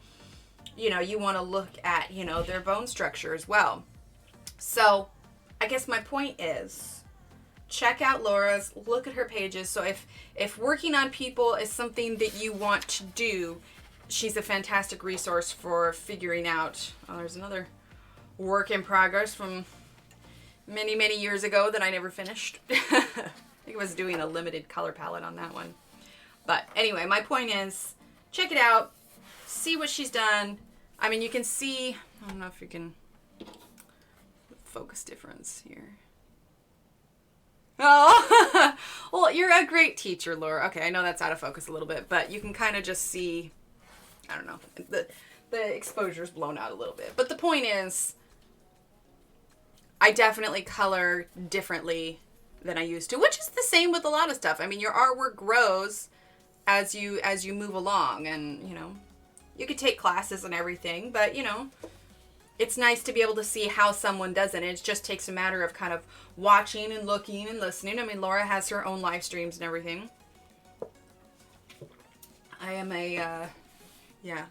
you know, you want to look at, you know, their bone structure as well. So I guess my point is, check out Laura's, look at her pages. So if working on people is something that you want to do, she's a fantastic resource for figuring out. Oh, there's another work in progress from many, many years ago that I never finished. I think I was doing a limited color palette on that one. But anyway, my point is, check it out, see what she's done. I mean, you can see, I don't know if you can focus difference here. Oh, well, you're a great teacher, Laura. Okay, I know that's out of focus a little bit, but you can kind of just see, I don't know, the exposure's blown out a little bit. But the point is, I definitely color differently than I used to, which is the same with a lot of stuff. I mean, your artwork grows as you move along, and, you know, you could take classes and everything, but, you know, it's nice to be able to see how someone does it. It just takes a matter of kind of watching and looking and listening. I mean, Laura has her own live streams and everything. I am yeah.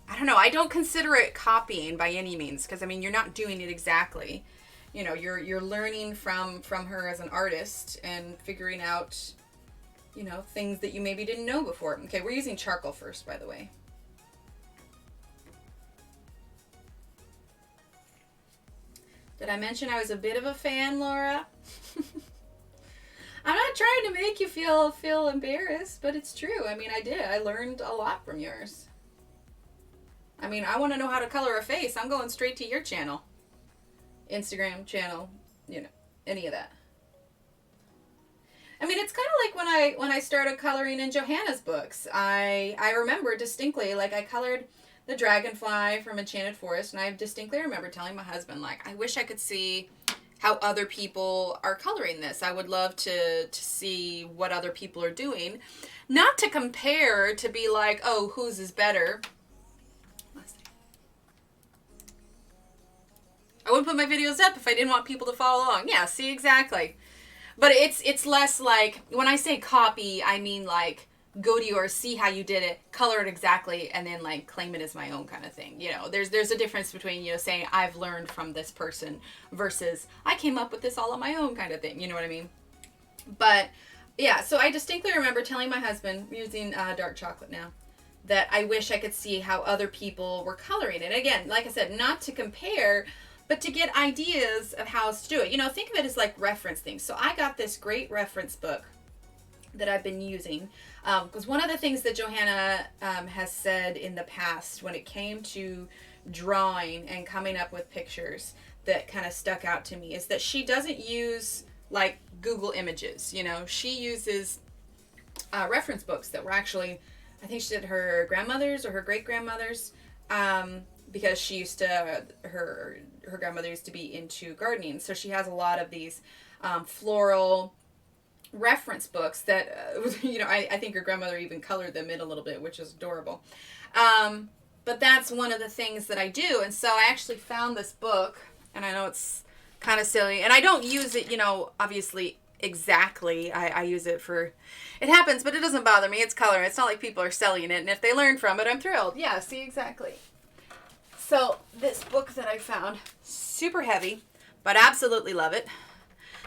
I don't know. I don't consider it copying by any means, because, I mean, you're not doing it exactly. You know, you're learning from her as an artist and figuring out, you know, things that you maybe didn't know before. Okay, we're using charcoal first, by the way. Did I mention I was a bit of a fan, Laura? I'm not trying to make you feel embarrassed, but it's true. I mean, I did. I learned a lot from yours. I mean, I want to know how to color a face. I'm going straight to your channel. Instagram channel, you know, any of that. I mean, it's kind of like when I started coloring in Johanna's books. I remember distinctly, like, I colored the dragonfly from Enchanted Forest, and I distinctly remember telling my husband, like, I wish I could see how other people are coloring this. I would love to see what other people are doing. Not to compare, to be like, oh, whose is better. I wouldn't put my videos up if I didn't want people to follow along. Yeah, see, exactly. But it's less like, when I say copy, I mean like, go to yours, see how you did it, color it exactly, and then like claim it as my own kind of thing. You know, there's a difference between, you know, saying I've learned from this person versus I came up with this all on my own kind of thing. You know what I mean? But yeah, so I distinctly remember telling my husband, using dark chocolate now, that I wish I could see how other people were coloring it. Again, like I said, not to compare, but to get ideas of how else to do it. You know, think of it as like reference things. So I got this great reference book that I've been using, because one of the things that Johanna has said in the past when it came to drawing and coming up with pictures that kind of stuck out to me is that she doesn't use like Google Images. You know, she uses reference books that were actually, I think she did her grandmother's or her great-grandmother's, because she used to, her grandmother used to be into gardening, so she has a lot of these floral reference books that, you know, I think her grandmother even colored them in a little bit, which is adorable. But that's one of the things that I do, and so I actually found this book, and I know it's kind of silly, and I don't use it, you know, obviously exactly. I use it for, it happens, but it doesn't bother me. It's color. It's not like people are selling it, and if they learn from it, I'm thrilled. Yeah, see, exactly. So this book that I found, super heavy, but absolutely love it.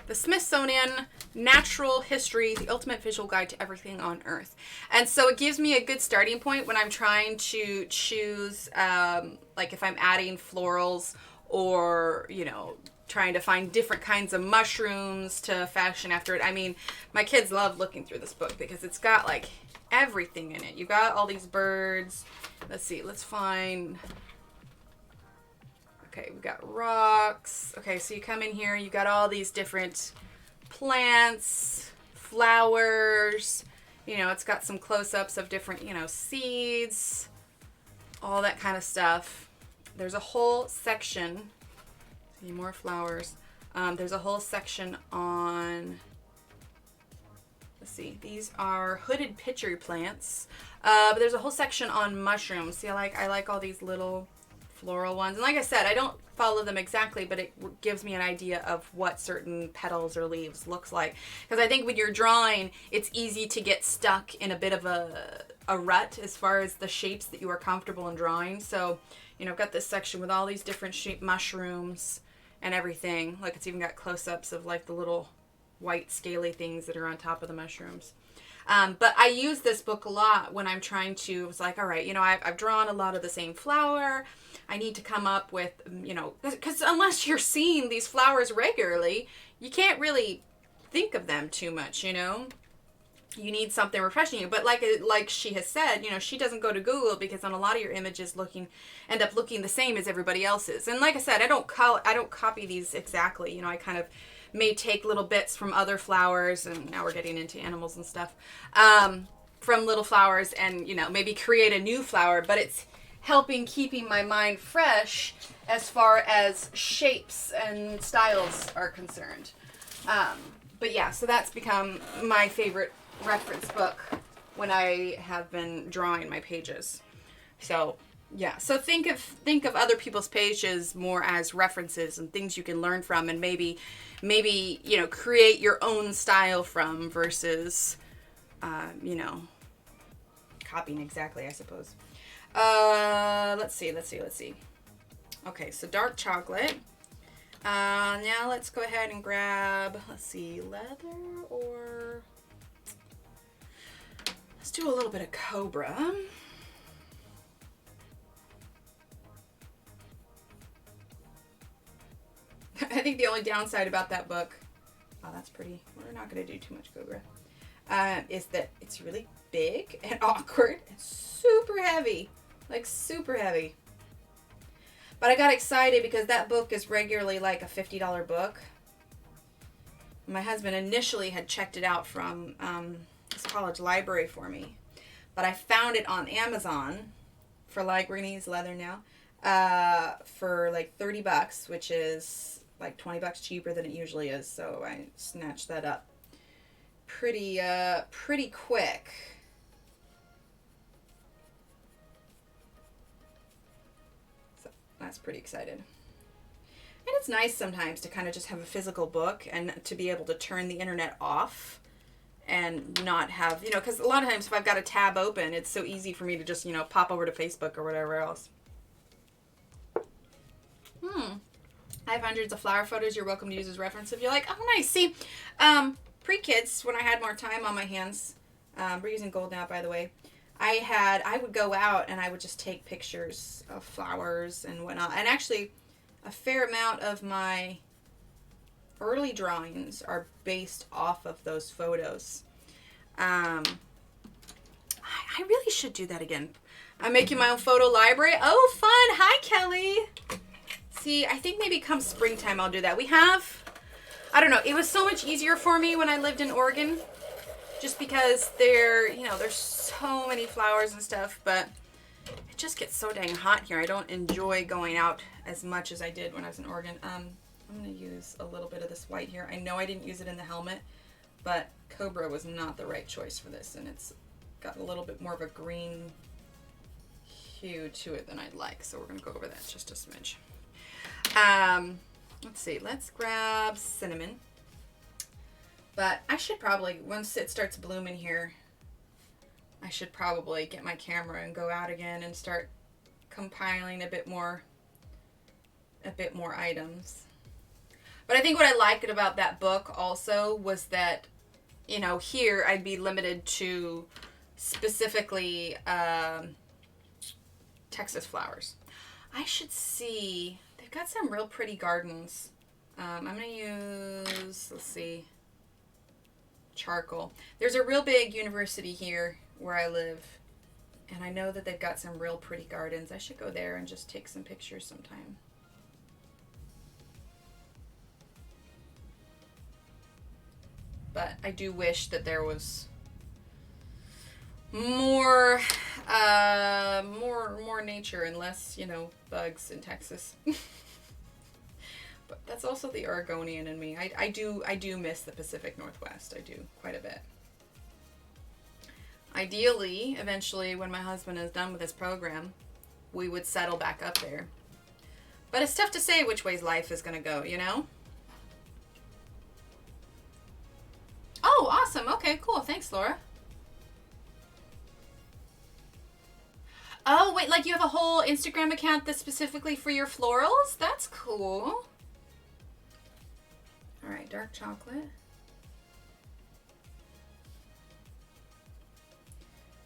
The Smithsonian Natural History, the Ultimate Visual Guide to Everything on Earth. And so it gives me a good starting point when I'm trying to choose, like if I'm adding florals or, you know, trying to find different kinds of mushrooms to fashion after it. I mean, my kids love looking through this book because it's got like everything in it. You've got all these birds. Let's see, let's find... Okay, we've got rocks. Okay, so you come in here, you got all these different plants, flowers. You know, it's got some close-ups of different, you know, seeds, all that kind of stuff. There's a whole section, see more flowers. There's a whole section on, let's see, these are hooded pitcher plants. But there's a whole section on mushrooms. See, I like all these little floral ones, and like I said, I don't follow them exactly, but it gives me an idea of what certain petals or leaves looks like, because I think when you're drawing, it's easy to get stuck in a bit of a rut as far as the shapes that you are comfortable in drawing. So, you know, I've got this section with all these different shaped mushrooms and everything. Like, it's even got close-ups of like the little white scaly things that are on top of the mushrooms. But I use this book a lot when I'm trying to, it's like, all right, you know, I've drawn a lot of the same flower. I need to come up with, you know, because unless you're seeing these flowers regularly, you can't really think of them too much, you know. You need something refreshing you. But like she has said, you know, she doesn't go to Google because on a lot of your images end up looking the same as everybody else's. And like I said, I don't copy these exactly. You know, I kind of may take little bits from other flowers, and now we're getting into animals and stuff, from little flowers, and, you know, maybe create a new flower, but helping keeping my mind fresh as far as shapes and styles are concerned. But yeah, so that's become my favorite reference book when I have been drawing my pages. So yeah, so think of other people's pages more as references and things you can learn from, and maybe you know, create your own style from versus you know, copying exactly, I suppose. Let's see. Okay, so dark chocolate. Now let's go ahead and grab, let's see, leather, or let's do a little bit of Cobra. I think the only downside about that book, oh, that's pretty. We're not going to do too much Cobra. Is that it's really big and awkward and super heavy. Like super heavy. But I got excited because that book is regularly like a $50 book. My husband initially had checked it out from his college library for me. But I found it on Amazon for like, we're going to use leather now, for like $30, which is like $20 cheaper than it usually is. So I snatched that up pretty quick. That's pretty excited. And it's nice sometimes to kind of just have a physical book and to be able to turn the internet off and not have, you know, because a lot of times if I've got a tab open, it's so easy for me to just, you know, pop over to Facebook or whatever else. I have hundreds of flower photos you're welcome to use as reference if you like. Oh, nice. See, pre-kids, when I had more time on my hands, we're using gold now, by the way, I would go out and I would just take pictures of flowers and whatnot. And actually, a fair amount of my early drawings are based off of those photos. I really should do that again. I'm making my own photo library. Oh, fun. Hi, Kelly. See, I think maybe come springtime I'll do that. We have, I don't know, it was so much easier for me when I lived in Oregon. Just because there's so many flowers and stuff, but it just gets so dang hot here. I don't enjoy going out as much as I did when I was in Oregon. I'm going to use a little bit of this white here. I know I didn't use it in the helmet, but Cobra was not the right choice for this, and it's got a little bit more of a green hue to it than I'd like, so we're going to go over that just a smidge. Let's see. Let's grab cinnamon. But I should probably, once it starts blooming here, I should probably get my camera and go out again and start compiling a bit more items. But I think what I liked about that book also was that, you know, here I'd be limited to specifically Texas flowers. I should see, they've got some real pretty gardens. I'm going to use, let's see, charcoal. There's a real big university here where I live, and I know that they've got some real pretty gardens. I should go there and just take some pictures sometime. But I do wish that there was more nature and less, you know, bugs in Texas. But that's also the Oregonian in me. I do miss the Pacific Northwest. I do quite a bit. Ideally, eventually, when my husband is done with his program, we would settle back up there. But it's tough to say which ways life is going to go, you know? Oh, awesome. Okay, cool. Thanks, Laura. Oh, wait, like you have a whole Instagram account that's specifically for your florals? That's cool. All right, dark chocolate.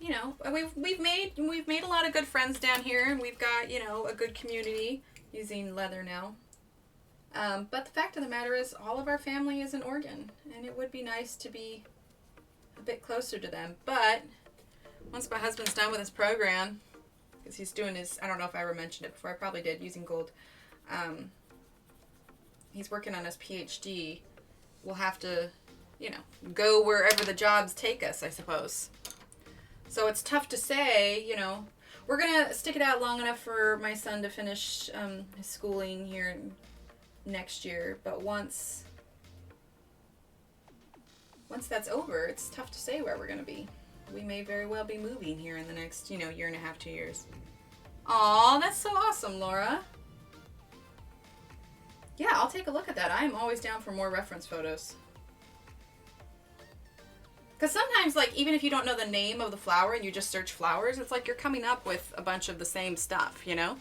You know, we've made a lot of good friends down here, and we've got, you know, a good community using leather now. But the fact of the matter is, all of our family is in Oregon, and it would be nice to be a bit closer to them. But once my husband's done with his program, because he's doing his, I don't know if I ever mentioned it before, I probably did, using gold. He's working on his PhD. We'll have to, you know, go wherever the jobs take us, I suppose. So it's tough to say, you know. we're gonna stick it out long enough for my son to finish his schooling here next year. But once that's over, it's tough to say where we're gonna be. We may very well be moving here in the next, you know, year and a half, 2 years. Aw, that's so awesome, Laura. Yeah, I'll take a look at that. I am always down for more reference photos. Because sometimes, like, even if you don't know the name of the flower and you just search flowers, it's like you're coming up with a bunch of the same stuff, you know?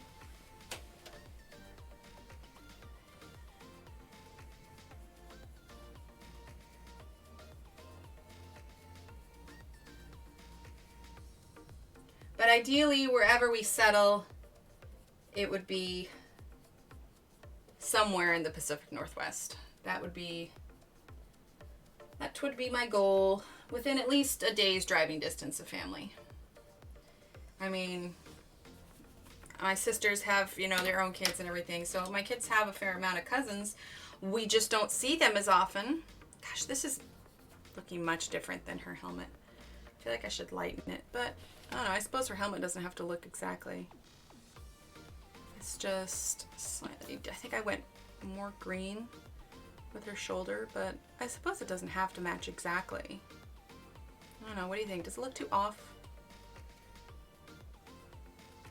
But ideally, wherever we settle, it would be somewhere in the Pacific Northwest. That would be my goal, within at least a day's driving distance of family. I mean, my sisters have, you know, their own kids and everything, so my kids have a fair amount of cousins. We just don't see them as often. Gosh, this is looking much different than her helmet. I feel like I should lighten it, but I don't know, I suppose her helmet doesn't have to look exactly. It's just slightly, I think I went more green with her shoulder, but I suppose it doesn't have to match exactly. I don't know, what do you think? Does it look too off?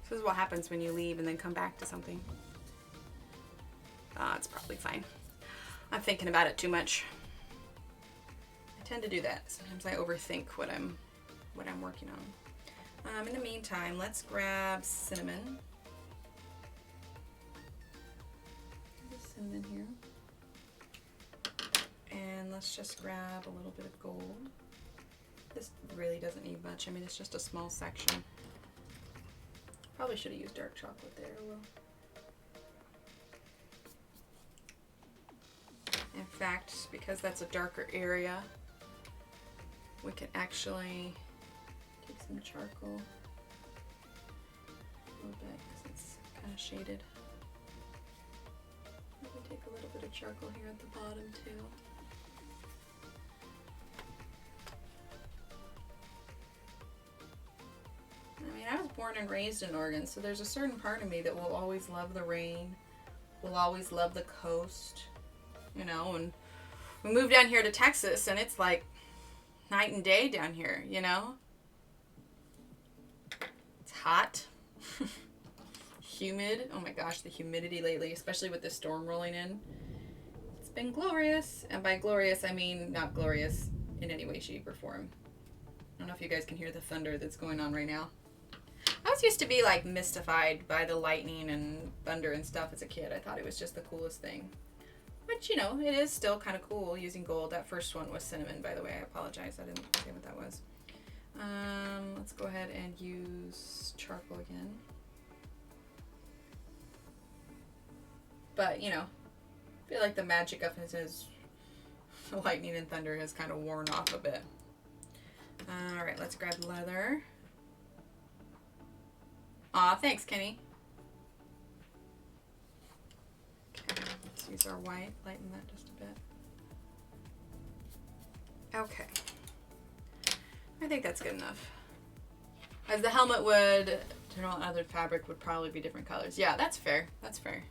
This is what happens when you leave and then come back to something. It's probably fine. I'm thinking about it too much. I tend to do that. Sometimes I overthink what I'm working on. In the meantime, let's grab cinnamon. There's cinnamon here. And let's just grab a little bit of gold. This really doesn't need much. I mean, it's just a small section. Probably should have used dark chocolate there. Well, in fact, because that's a darker area, we can actually take some charcoal a little bit because it's kind of shaded. Maybe take a little bit of charcoal here at the bottom too. I mean, I was born and raised in Oregon, so there's a certain part of me that will always love the rain, will always love the coast, you know, and we moved down here to Texas and it's like night and day down here, you know? It's hot, humid. Oh my gosh, the humidity lately, especially with this storm rolling in. It's been glorious, and by glorious, I mean not glorious in any way, shape, or form. I don't know if you guys can hear the thunder that's going on right now. I was used to be like mystified by the lightning and thunder and stuff as a kid. I thought it was just the coolest thing. Which, you know, it is still kind of cool using gold. That first one was cinnamon, by the way. I apologize. I didn't say what that was. Let's go ahead and use charcoal again. But, you know, I feel like the magic of his lightning and thunder has kind of worn off a bit. Alright, let's grab leather. Aw, thanks, Kenny. Okay, let's use our white, lighten that just a bit. Okay. I think that's good enough. As the helmet would, general other fabric would probably be different colors. Yeah, that's fair. That's fair.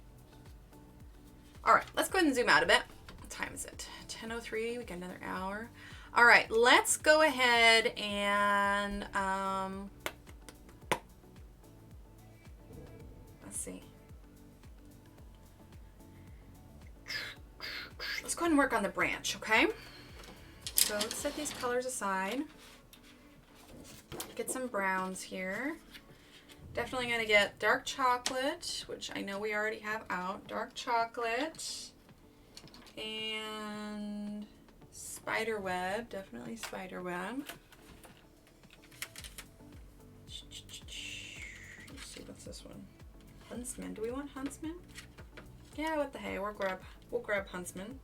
Alright, let's go ahead and zoom out a bit. What time is it? 10:03, we got another hour. Alright, let's go ahead and, let's see. Let's go ahead and work on the branch, okay? So let's set these colors aside. Get some browns here. Definitely going to get dark chocolate, which I know we already have out. Dark chocolate. And spider web. Definitely spider web. Let's see, what's this one? Huntsman. Do we want huntsman? Yeah, what the hey, we'll grab huntsman.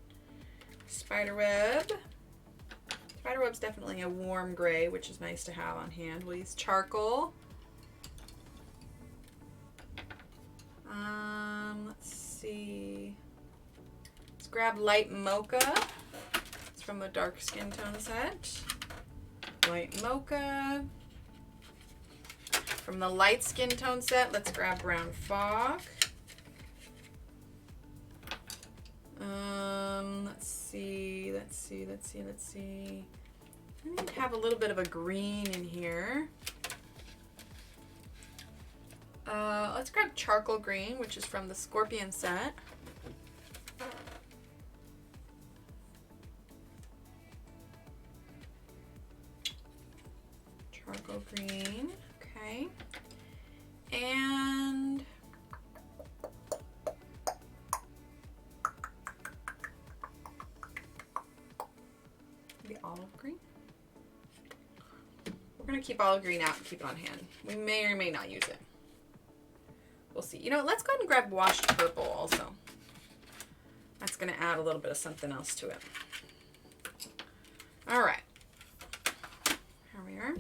Spiderweb. Spiderweb's definitely a warm gray, which is nice to have on hand. We'll use charcoal. Let's see. Let's grab light mocha. It's from the dark skin tone set. Light mocha. From the light skin tone set, let's grab Brown Fog. Let's see. I need to have a little bit of a green in here. Let's grab Charcoal Green, which is from the Scorpion set. Charcoal Green, okay. And the Olive Green. We're going to keep Olive Green out and keep it on hand. We may or may not use it. We'll see. You know what? Let's go ahead and grab Washed Purple also. That's going to add a little bit of something else to it. All right. Here we are.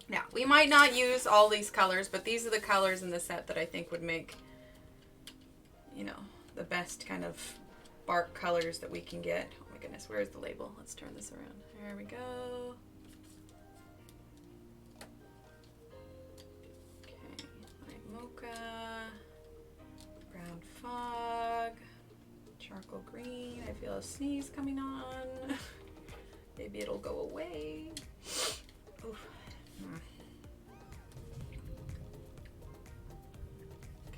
Now, we might not use all these colors, but these are the colors in the set that I think would make, you know, the best kind of bark colors that we can get. Oh my goodness, where's the label? Let's turn this around. There we go. Okay, light mocha, brown fog, charcoal green. I feel a sneeze coming on. Maybe it'll go away. Oof.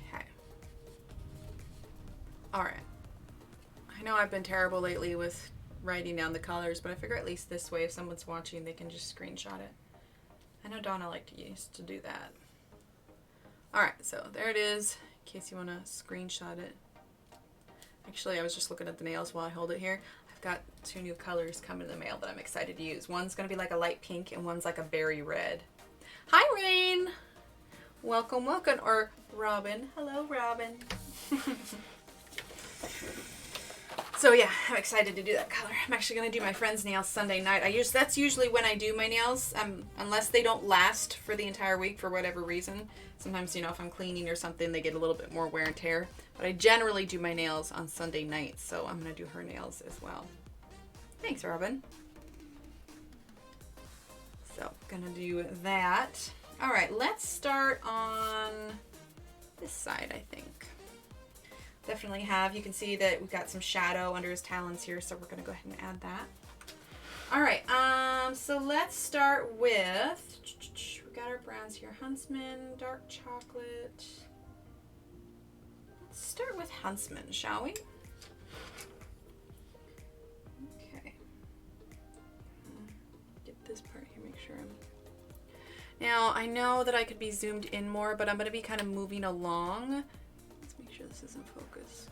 Okay. All right. I know I've been terrible lately with writing down the colors, but I figure at least this way, if someone's watching, they can just screenshot it. I know Donna used to do that. All right, so there it is, in case you want to screenshot it. Actually, I was just looking at the nails while I hold it here. I've got 2 new colors coming in the mail that I'm excited to use. One's going to be like a light pink and one's like a berry red. Hi, Rain. Welcome, welcome. Or Robin. Hello, Robin. So yeah, I'm excited to do that color. I'm actually going to do my friend's nails Sunday night. That's usually when I do my nails, unless they don't last for the entire week for whatever reason. Sometimes, you know, if I'm cleaning or something, they get a little bit more wear and tear. But I generally do my nails on Sunday nights, so I'm going to do her nails as well. Thanks, Robin. So, gonna do that. All right, let's start on this side, I think. Definitely you can see that we've got some shadow under his talons here, so we're gonna go ahead and add that. All right, so let's start with, we got our browns here, Huntsman, dark chocolate. Let's start with Huntsman, shall we? Okay. Get this part here, make sure I'm... Now, I know that I could be zoomed in more, but I'm gonna be kind of moving along. Let's make sure this is in focus.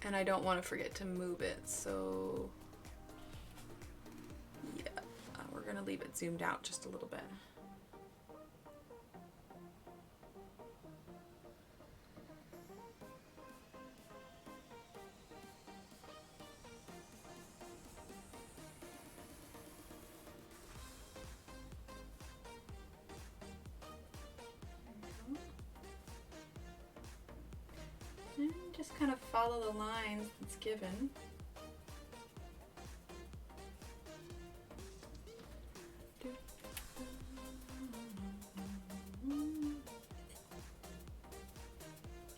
And I don't want to forget to move it, so yeah, we're gonna leave it zoomed out just a little bit. And just kind of follow the lines that's given.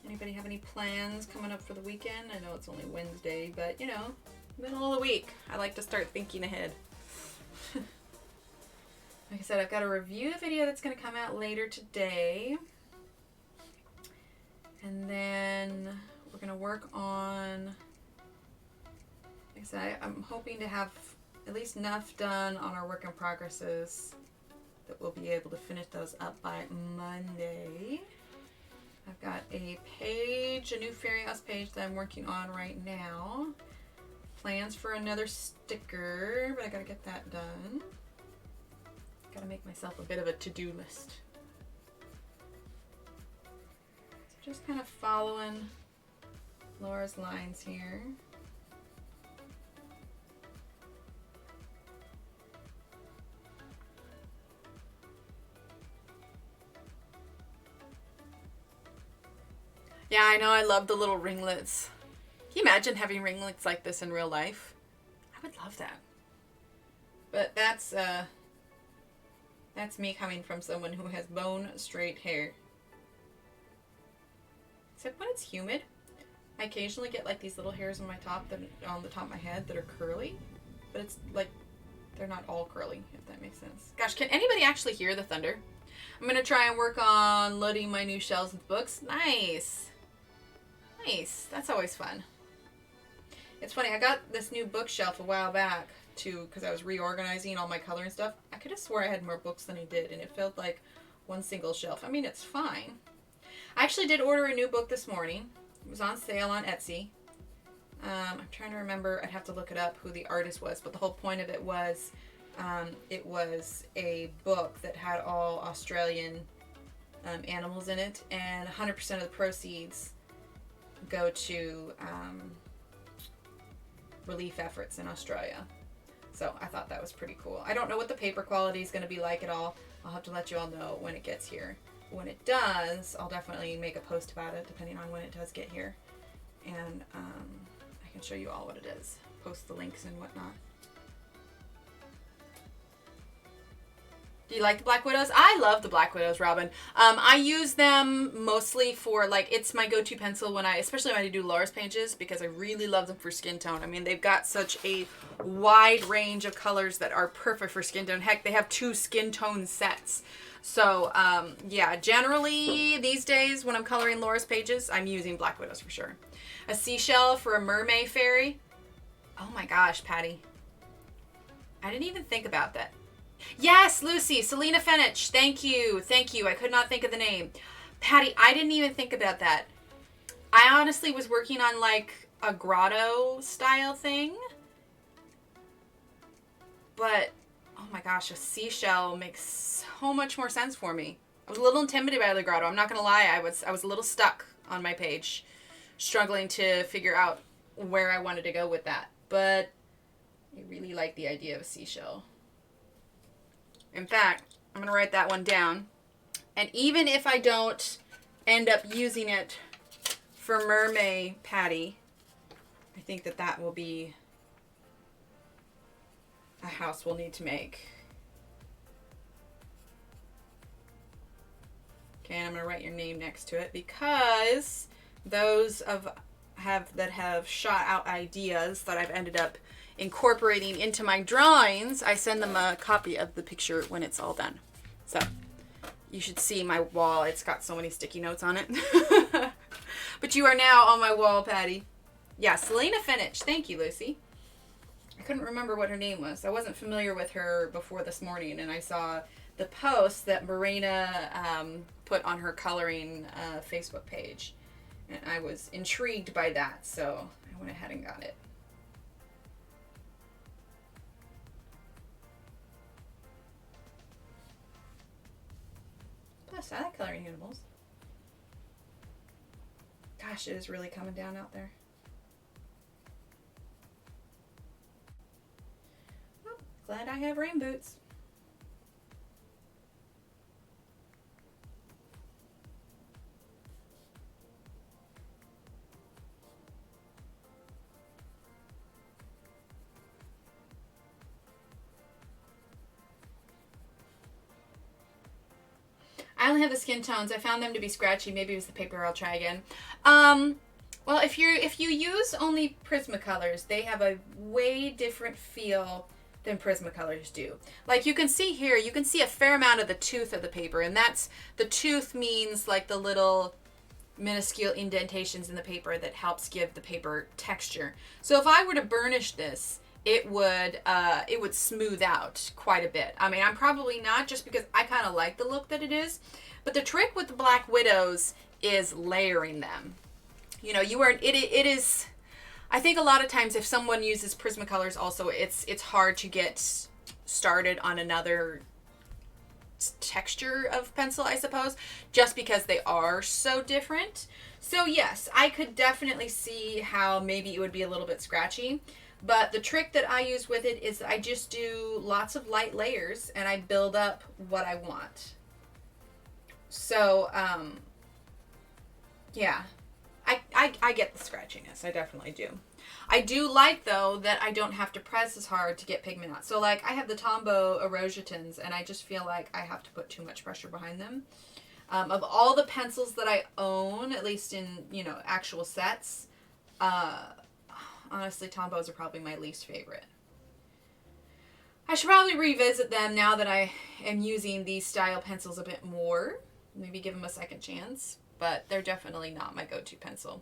Anybody have any plans coming up for the weekend? I know it's only Wednesday, but you know, middle of the week. I like to start thinking ahead. Like I said, I've got a review video that's going to come out later today. And then we're going to work on, like I said, I'm hoping to have at least enough done on our work in progresses that we'll be able to finish those up by Monday. I've got a new Fairy House page that I'm working on right now. Plans for another sticker, but I gotta get that done. Gotta make myself a bit of a to-do list. So just kind of following Laura's lines here. Yeah, I know, I love the little ringlets. Can you imagine having ringlets like this in real life? I would love that. But that's That's me coming from someone who has bone straight hair. Except when it's humid. I occasionally get like these little hairs on my top, that on the top of my head, that are curly. But it's like, they're not all curly, if that makes sense. Gosh, can anybody actually hear the thunder? I'm going to try and work on loading my new shelves with books. Nice. Nice. That's always fun. It's funny, I got this new bookshelf a while back, too, because I was reorganizing all my color and stuff. I could have swore I had more books than I did, and it felt like one single shelf. I mean, it's fine. I actually did order a new book this morning. It was on sale on Etsy. I'm trying to remember, I'd have to look it up, who the artist was, but the whole point of it was a book that had all Australian animals in it, and 100% of the proceeds go to relief efforts in Australia. So I thought that was pretty cool. I don't know what the paper quality is going to be like at all. I'll have to let you all know when it gets here. When it does, I'll definitely make a post about it, depending on when it does get here. And I can show you all what it is. Post the links and whatnot. Do you like the Black Widows? I love the Black Widows, Robin. I use them mostly for, like, it's my go-to pencil when especially when I do Laura's pages, because I really love them for skin tone. I mean, they've got such a wide range of colors that are perfect for skin tone. Heck, they have 2 skin tone sets. So, yeah, generally these days when I'm coloring Laura's pages, I'm using Black Widows for sure. A seashell for a mermaid fairy. Oh my gosh, Patty. I didn't even think about that. Yes, Lucy, Selena Fenich. Thank you. Thank you. I could not think of the name. Patty, I didn't even think about that. I honestly was working on like a grotto style thing. But, oh my gosh, a seashell makes so much more sense for me. I was a little intimidated by the grotto. I'm not going to lie. I was a little stuck on my page, struggling to figure out where I wanted to go with that. But I really like the idea of a seashell. In fact, I'm going to write that one down. And even if I don't end up using it for Mermaid Patty, I think that that will be a house we'll need to make. Okay, and I'm going to write your name next to it, because those that have shot out ideas that I've ended up incorporating into my drawings, I send them a copy of the picture when it's all done. So you should see my wall. It's got so many sticky notes on it. But you are now on my wall, Patty. Yeah, Selena Fenich. Thank you, Lucy. I couldn't remember what her name was. I wasn't familiar with her before this morning, and I saw the post that Marina put on her coloring Facebook page, and I was intrigued by that, so I went ahead and got it. Plus, I like coloring animals. Gosh, it is really coming down out there. Well, glad I have rain boots. I only have the skin tones. I found them to be scratchy. Maybe it was the paper. I'll try again. Well, if you use only Prismacolors, they have a way different feel than Prismacolors do. Like you can see here, you can see a fair amount of the tooth of the paper, and that's, the tooth means like the little minuscule indentations in the paper that helps give the paper texture. So if I were to burnish this, it would smooth out quite a bit. I mean, I'm probably not, just because I kind of like the look that it is. But the trick with the Black Widows is layering them. You know, it is, I think a lot of times if someone uses Prismacolors also, it's hard to get started on another texture of pencil, I suppose, just because they are so different. So yes, I could definitely see how maybe it would be a little bit scratchy. But the trick that I use with it is I just do lots of light layers and I build up what I want. So, yeah. I I get the scratchiness. I definitely do. I do like, though, that I don't have to press as hard to get pigment out. So, like, I have the Tombow Erosion, and I just feel like I have to put too much pressure behind them. Of all the pencils that I own, at least in, you know, actual sets, honestly, Tombows are probably my least favorite. I should probably revisit them now that I am using these style pencils a bit more. Maybe give them a second chance. But they're definitely not my go-to pencil.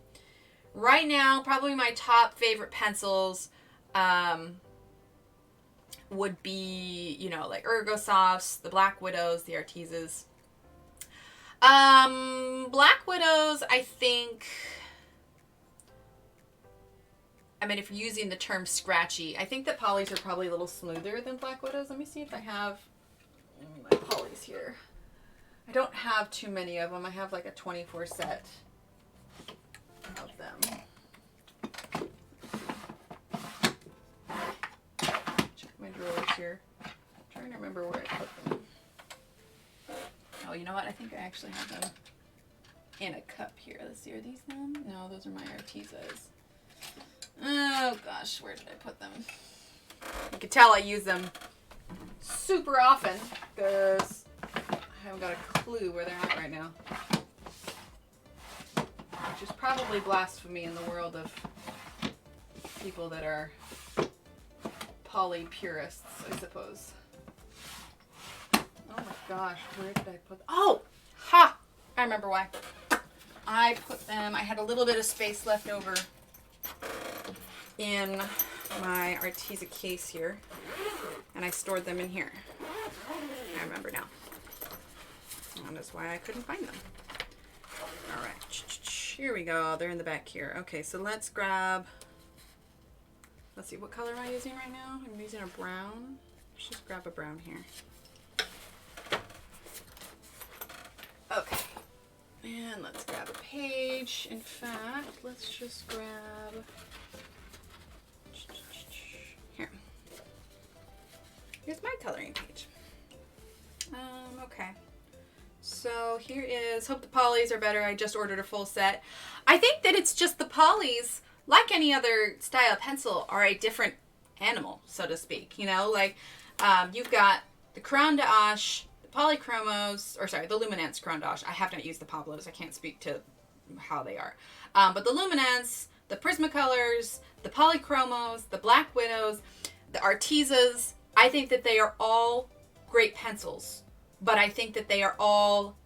Right now, probably my top favorite pencils would be, you know, like Ergosofts, the Black Widows, the Artisas. Black Widows, I think... I mean, if you're using the term scratchy, I think that polys are probably a little smoother than Black Widows. Let me see if I have my polys here. I don't have too many of them. I have like a 24 set of them. Check my drawers here. I'm trying to remember where I put them. Oh, you know what? I think I actually have them in a cup here. Let's see, are these them? No, those are my Artisas. Oh gosh, where did I put them? You can tell I use them super often because I haven't got a clue where they're at right now. Which is probably blasphemy in the world of people that are poly purists, I suppose. Oh my gosh, where did I put them? Oh! Ha! I remember why. I put them, I had a little bit of space left over in my Arteza case here, and I stored them in here. I remember now. And that's why I couldn't find them. All right, here we go. They're in the back here. Okay, so let's grab, let's see, what color am I using right now? I'm using a brown. Let's just grab a brown here. Okay, and let's grab a page. In fact, let's just grab, here. Here's my coloring page. Okay. So here is, hope the polys are better. I just ordered a full set. I think that it's just the polys, like any other style pencil, are a different animal, so to speak. You know, like you've got the Cran d'Ache, the Polychromos, or sorry, the Luminance Cran d'Ache. I have not used the Pablos. I can't speak to how they are. But the Luminance, the Prismacolors, the Polychromos, the Black Widows, the Artezas, I think that they are all great pencils. But I think that they are all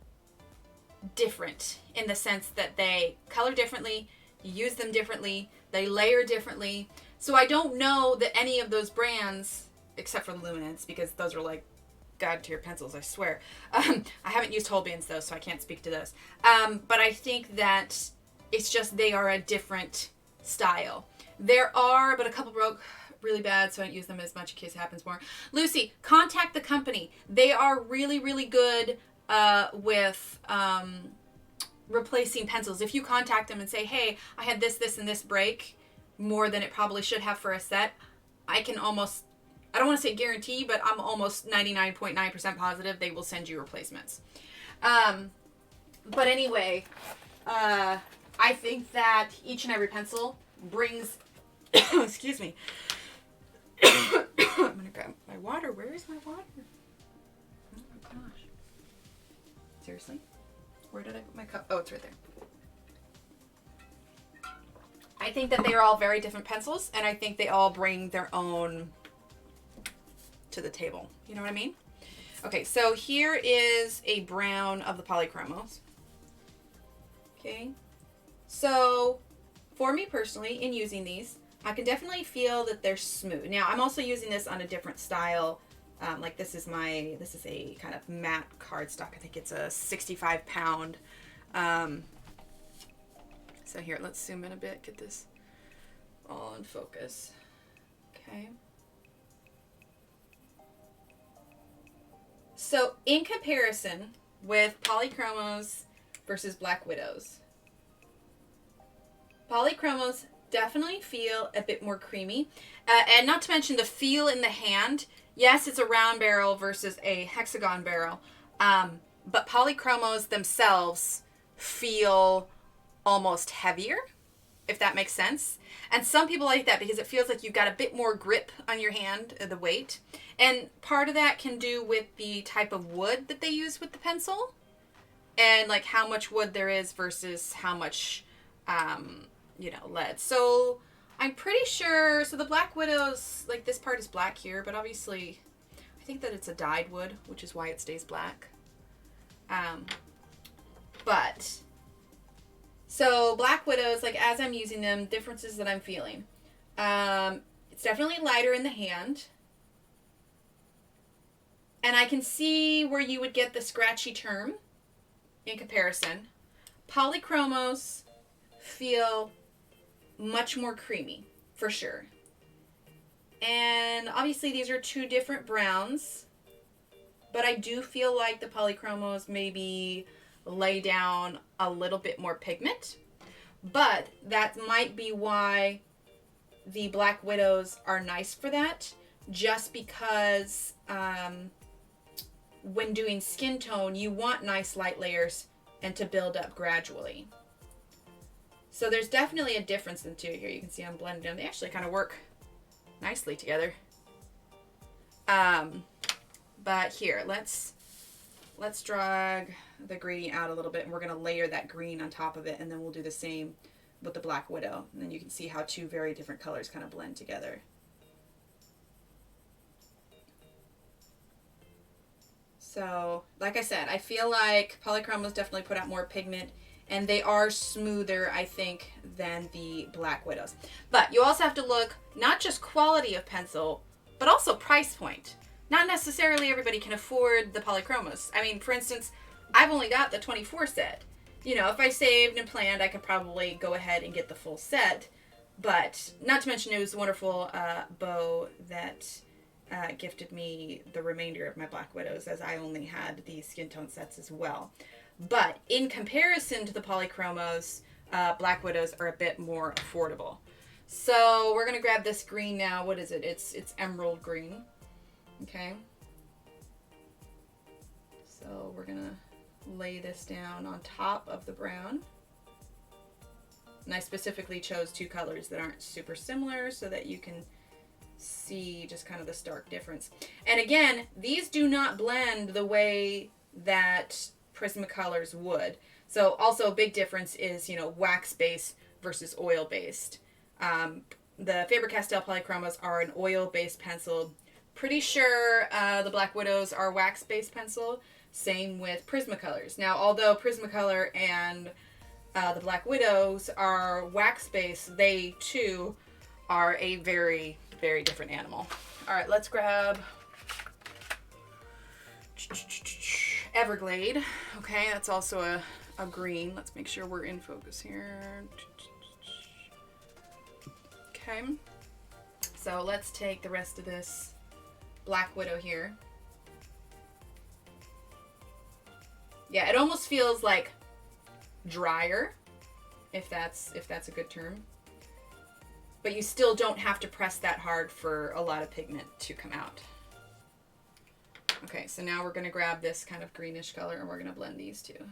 different in the sense that they color differently, you use them differently, they layer differently. So I don't know that any of those brands, except for the Luminance, because those are like god tier pencils, I swear. I haven't used Holbein's though, so I can't speak to those. But I think that it's just they are a different style. There are, but a couple broke really bad, so I don't use them as much in case it happens more. Lucy, contact the company. They are really, really good with replacing pencils. If you contact them and say, hey, I had this, this, and this break, more than it probably should have for a set, I can almost, I don't want to say guarantee, but I'm almost 99.9% positive they will send you replacements. But anyway, I think that each and every pencil brings, excuse me, I'm gonna grab my water. Where is my water? Oh my gosh. Seriously? Where did I put my cup? Oh, it's right there. I think that they are all very different pencils, and I think they all bring their own to the table. You know what I mean? Okay, so here is a brown of the Polychromos. Okay. So, for me personally, in using these, I can definitely feel that they're smooth. Now, I'm also using this on a different style. Like this is a kind of matte cardstock. I think it's a 65 pound. So here, let's zoom in a bit, get this all in focus. Okay. So in comparison with Polychromos versus Black Widows, Polychromos definitely feel a bit more creamy. And not to mention the feel in the hand. Yes, it's a round barrel versus a hexagon barrel. But Polychromos themselves feel almost heavier. if that makes sense. And some people like that because it feels like you've got a bit more grip on your hand, the weight. And part of that can do with the type of wood that they use with the pencil. And like how much wood there is versus how much, lead. So I'm pretty sure, so the Black Widows, like this part is black here, but obviously I think that it's a dyed wood, which is why it stays black. So Black Widows, like as I'm using them, differences that I'm feeling. It's definitely lighter in the hand. And I can see where you would get the scratchy term in comparison. Polychromos feel much more creamy, for sure. And obviously these are two different browns, but I do feel like the Polychromos maybe lay down a little bit more pigment, but that might be why the Black Widows are nice for that, just because when doing skin tone, you want nice light layers and to build up gradually. So there's definitely a difference in the two here. You can see I'm blending them. They actually kind of work nicely together. But here, let's drag the green out a little bit, and we're going to layer that green on top of it, and then we'll do the same with the Black Widow. And then you can see how two very different colors kind of blend together. So, like I said, I feel like Polychromos definitely put out more pigment, and they are smoother, I think, than the Black Widows. But you also have to look, not just quality of pencil, but also price point. Not necessarily everybody can afford the Polychromos. I mean, for instance, I've only got the 24 set. You know, if I saved and planned, I could probably go ahead and get the full set. But not to mention, it was a wonderful bow that gifted me the remainder of my Black Widows, as I only had the skin tone sets as well. But in comparison to the Polychromos, Black Widows are a bit more affordable. So we're going to grab this green now. What is it? It's emerald green. Okay. So we're going to lay this down on top of the brown. And I specifically chose two colors that aren't super similar so that you can see just kind of the stark difference. And again, these do not blend the way that Prismacolors would. So also a big difference is, you know, wax-based versus oil-based. The Faber-Castell Polychromos are an oil-based pencil. Pretty sure the Black Widows are wax-based pencil. Same with Prismacolors. Now, although Prismacolor and the Black Widows are wax-based, they too are a very, very different animal. All right, let's grab Everglade. Okay, that's also a green. Let's make sure we're in focus here. Okay, so let's take the rest of this Black Widow here. Yeah, it almost feels like drier, if that's a good term. But you still don't have to press that hard for a lot of pigment to come out. Okay, so now we're going to grab this kind of greenish color and we're going to blend these two.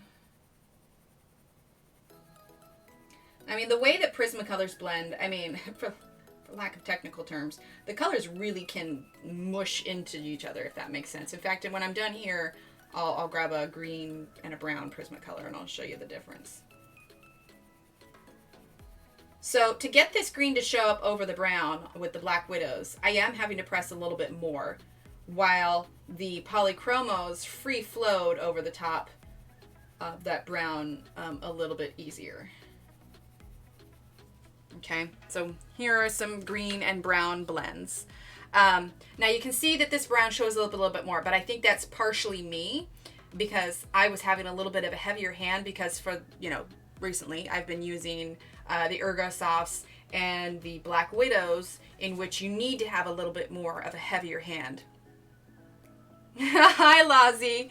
I mean, the way that Prismacolors blend, I mean, for lack of technical terms, the colors really can mush into each other, if that makes sense. In fact, when I'm done here, I'll grab a green and a brown Prismacolor and I'll show you the difference. So to get this green to show up over the brown with the Black Widows, I am having to press a little bit more, while the Polychromos free flowed over the top of that brown a little bit easier. Okay, so here are some green and brown blends. Now you can see that this brown shows up a little bit more, but I think that's partially me, because I was having a little bit of a heavier hand, because for, you know, recently I've been using the Ergosofts and the Black Widows, in which you need to have a little bit more of a heavier hand. Hi, Lozzie.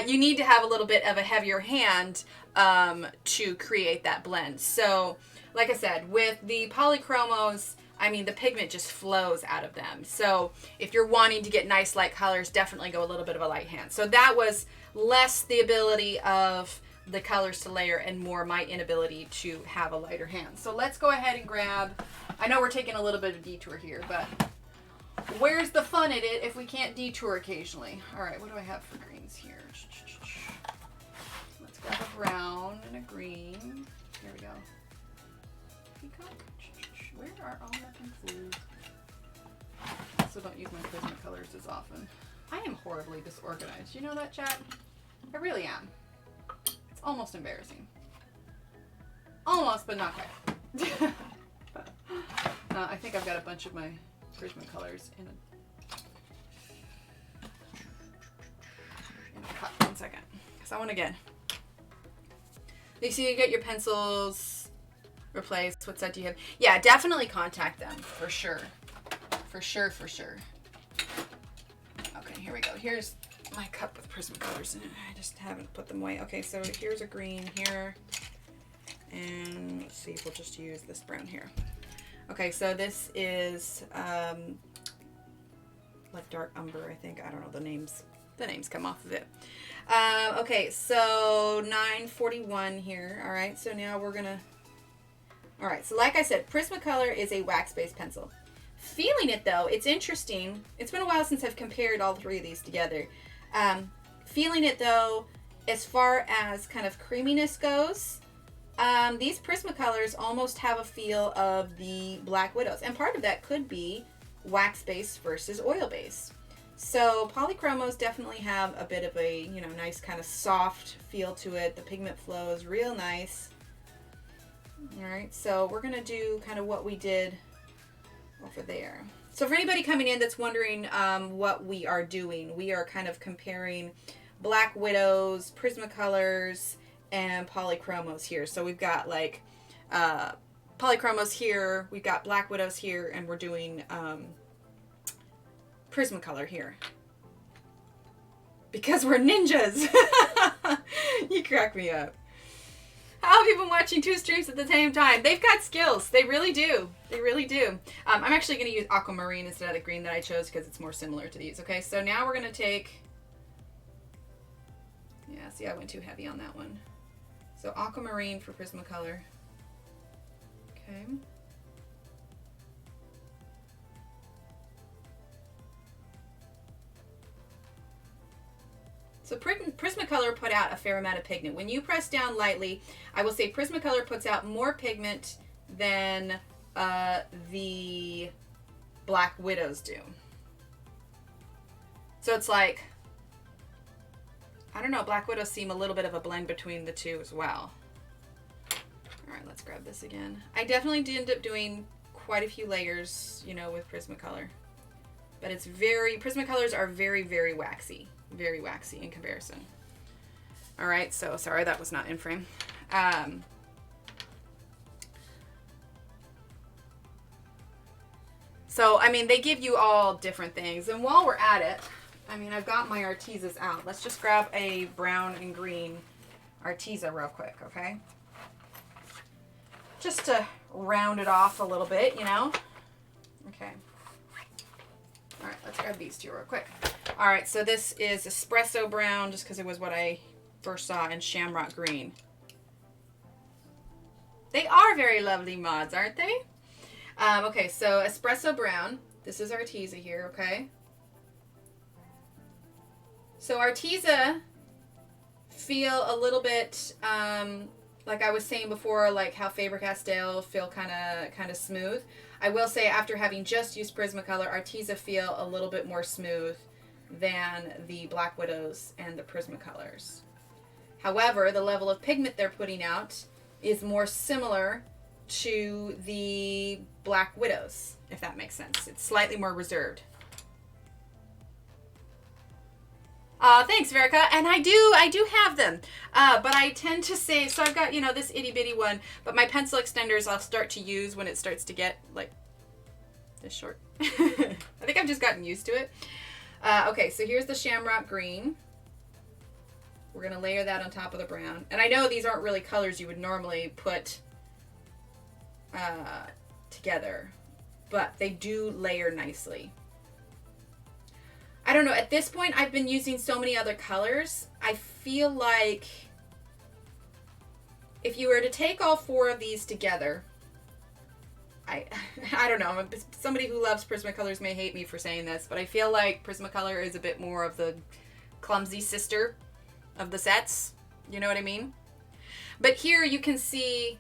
You need to have a little bit of a heavier hand to create that blend. So, like I said, with the Polychromos, I mean, the pigment just flows out of them. So if you're wanting to get nice light colors, definitely go a little bit of a light hand. So that was less the ability of the colors to layer and more my inability to have a lighter hand. So let's go ahead and grab, I know we're taking a little bit of detour here, but where's the fun in it if we can't detour occasionally? All right, what do I have for greens here? Let's grab a brown and a green. Here we go. Peacock. Where are all my pencils? So don't use my Prismacolors as often. I am horribly disorganized. You know that, chat? I really am. It's almost embarrassing. Almost, but not quite. I think I've got a bunch of my Prismacolors in a cup. 1 second, because I want to get. You see, you get your pencils replaced. What set do you have? Yeah, definitely contact them for sure. For sure, for sure. Okay, here we go. Here's my cup with Prismacolors in it. I just haven't put them away. Okay, so here's a green here. And let's see if we'll just use this brown here. Okay, so this is like dark umber, I think. I don't know the names. The names come off of it. Okay, so 941 here. All right, so now we're gonna. All right, so like I said, Prismacolor is a wax-based pencil. Feeling it though, it's interesting. It's been a while since I've compared all three of these together. Feeling it though, as far as kind of creaminess goes, these Prismacolors almost have a feel of the Black Widows. And part of that could be wax-based versus oil-based. So polychromos definitely have a bit of a, you know, nice kind of soft feel to it. The pigment flow is real nice. All right, so we're gonna do kind of what we did over there. So for anybody coming in that's wondering what we are doing, we are kind of comparing Black Widows, Prismacolors, and polychromos here. So we've got like polychromos here, we've got Black Widows here, and we're doing Prismacolor here. Because we're ninjas! You crack me up. How have you been watching 2 streams at the same time? They've got skills. They really do. They really do. I'm actually going to use aquamarine instead of the green that I chose because it's more similar to these. Okay, so now we're going to take... Yeah, see, I went too heavy on that one. So aquamarine for Prismacolor. Okay. So Prismacolor put out a fair amount of pigment. When you press down lightly, I will say Prismacolor puts out more pigment than the Black Widows do. So it's like, I don't know, Black Widows seem a little bit of a blend between the two as well. All right, let's grab this again. I definitely did end up doing quite a few layers, you know, with Prismacolor. But it's very, Prismacolors are very, very waxy. Very waxy in comparison. All right, so sorry, that was not in frame. So, I mean, they give you all different things. And while we're at it, I mean, I've got my Artezas out. Let's just grab a brown and green Arteza real quick, okay? Just to round it off a little bit, you know? Okay. All right, let's grab these two real quick. All right, so this is espresso brown, just because it was what I first saw, and shamrock green. They are very lovely mods, aren't they? Okay, so espresso brown. This is Arteza here, okay? So Arteza feel a little bit, like I was saying before, like how Faber-Castell feel kind of smooth. I will say after having just used Prismacolor, Arteza feel a little bit more smooth than the Black Widows and the Prismacolors. However, the level of pigment they're putting out is more similar to the Black Widows, if that makes sense. It's slightly more reserved. Thanks, Verica. And I do have them, but I tend to save. So I've got, you know, this itty bitty one, but my pencil extenders I'll start to use when it starts to get like this short. I think I've just gotten used to it. Okay, so here's the shamrock green. We're gonna layer that on top of the brown. And I know these aren't really colors you would normally put together, but they do layer nicely. I don't know, at this point I've been using so many other colors. I feel like if you were to take all 4 of these together, I don't know, somebody who loves Prismacolors may hate me for saying this, but I feel like Prismacolor is a bit more of the clumsy sister of the sets. You know what I mean? But here you can see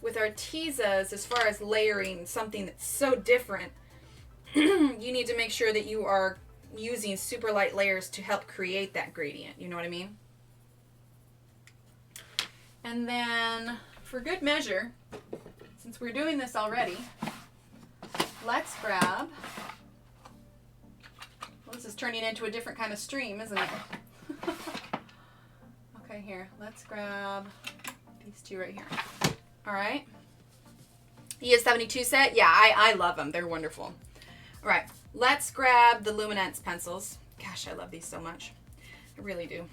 with Artesa's, as far as layering something that's so different, you need to make sure that you are using super light layers to help create that gradient. You know what I mean? And then, for good measure, since we're doing this already, let's grab, well, this is turning into a different kind of stream, isn't it? Okay, here, let's grab these 2 right here. All right. ES72 set. Yeah, I love them. They're wonderful. All right, let's grab the Luminance pencils. Gosh, I love these so much. I really do.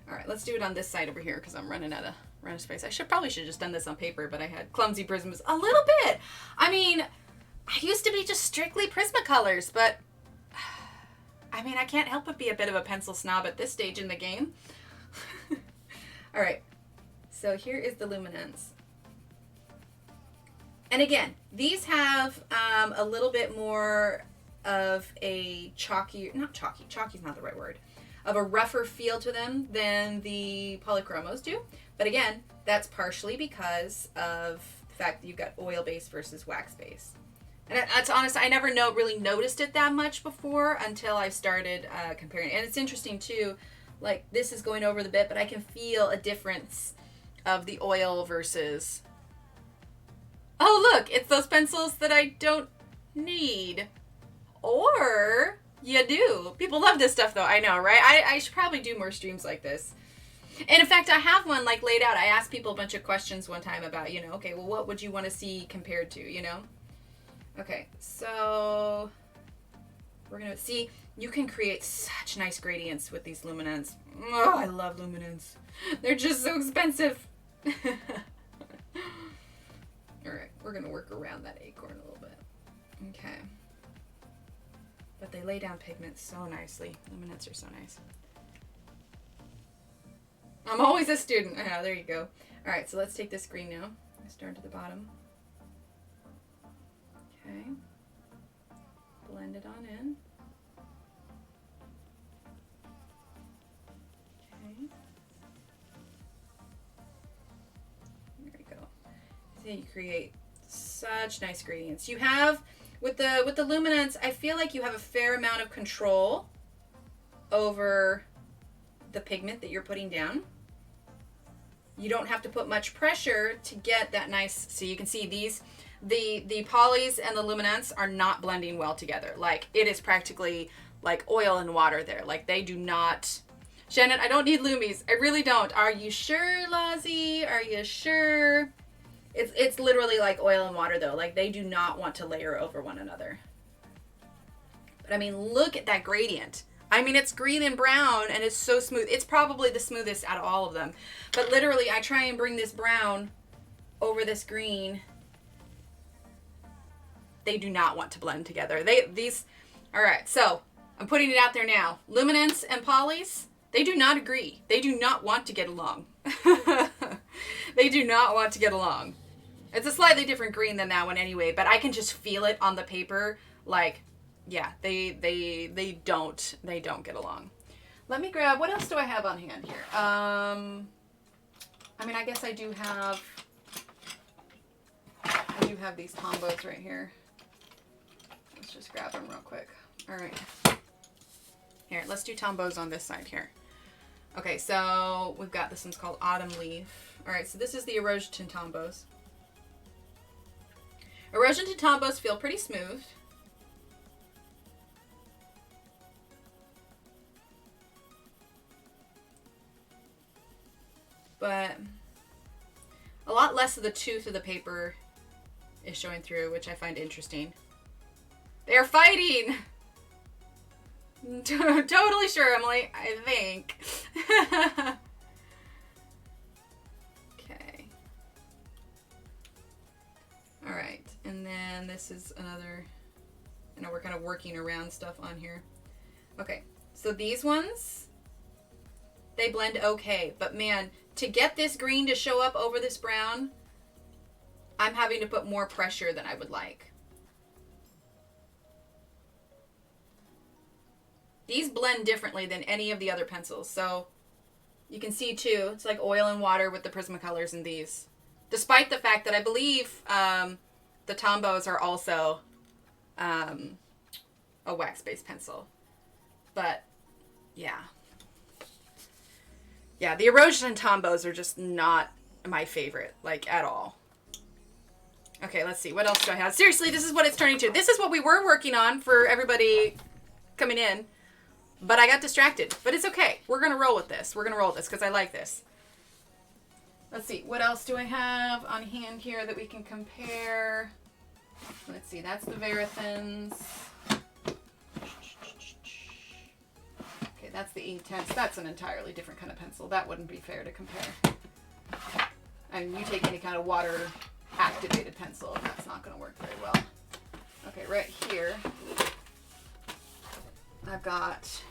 All right, let's do it on this side over here because I'm running out of space. I probably should have just done this on paper, but I had clumsy Prisms a little bit. I mean, I used to be just strictly Prismacolors, but I mean, I can't help but be a bit of a pencil snob at this stage in the game. All right, so here is the Luminance. And again, these have a little bit more of a chalky's not the right word, of a rougher feel to them than the polychromos do. But again, that's partially because of the fact that you've got oil base versus wax base. And that's honest, I never really noticed it that much before until I started comparing. And it's interesting too, like this is going over the bit, but I can feel a difference of the oil versus... Oh, look, it's those pencils that I don't need. Or you do. People love this stuff, though. I know, right? I should probably do more streams like this. And in fact, I have one like laid out. I asked people a bunch of questions one time about, you know, okay, well, what would you want to see compared to, you know? Okay, so we're going to see, you can create such nice gradients with these Luminance. Oh, I love Luminance. They're just so expensive. All right, we're going to work around that acorn a little bit. Okay. But they lay down pigment so nicely. Luminance are so nice. I'm always a student. I know, there you go. All right, so let's take this green now. Let's start at the bottom. Okay. Blend it on in. Okay. There we go. So you create such nice gradients. You have with the Luminance, I feel like you have a fair amount of control over the pigment that you're putting down. You don't have to put much pressure to get that nice, so you can see these, the polys and the Luminance are not blending well together. Like it is practically like oil and water there. Like they do not, Shannon, I don't need Lumies. I really don't. Are you sure, Lozzie? Are you sure? It's literally like oil and water though. Like they do not want to layer over one another. But I mean, look at that gradient. I mean, it's green and brown and it's so smooth. It's probably the smoothest out of all of them. But literally, I try and bring this brown over this green. They do not want to blend together. All right, so I'm putting it out there now. Luminance and polys, they do not agree. They do not want to get along. They do not want to get along. It's a slightly different green than that one anyway, but I can just feel it on the paper. Like, yeah, they don't get along. Let me grab, what else do I have on hand here? I mean, I guess I do have these Tombos right here. Let's just grab them real quick. All right. Here, let's do Tombos on this side here. Okay, so we've got this one's called Autumn Leaf. All right, so this is the Erosion Tint Tombos. Erosion Tint Tombos feel pretty smooth. But a lot less of the tooth of the paper is showing through, which I find interesting. They're fighting! Totally sure, Emily. I think. Okay. Alright, and then this is another, I know we're kind of working around stuff on here. Okay, so these ones, they blend okay, but man, to get this green to show up over this brown, I'm having to put more pressure than I would like. These blend differently than any of the other pencils. So you can see too, it's like oil and water with the Prismacolors in these. Despite the fact that I believe the Tombos are also a wax-based pencil. But yeah. Yeah, the Erosion Tombos are just not my favorite, like, at all. Okay, let's see. What else do I have? Seriously, this is what it's turning to. This is what we were working on for everybody coming in. But I got distracted. But it's okay. We're going to roll with this. We're going to roll with this because I like this. Let's see. What else do I have on hand here that we can compare? Let's see. That's the Verathins. Okay, that's the E-Tense. That's an entirely different kind of pencil. That wouldn't be fair to compare. And you take any kind of water-activated pencil, that's not going to work very well. Okay, right here, I've got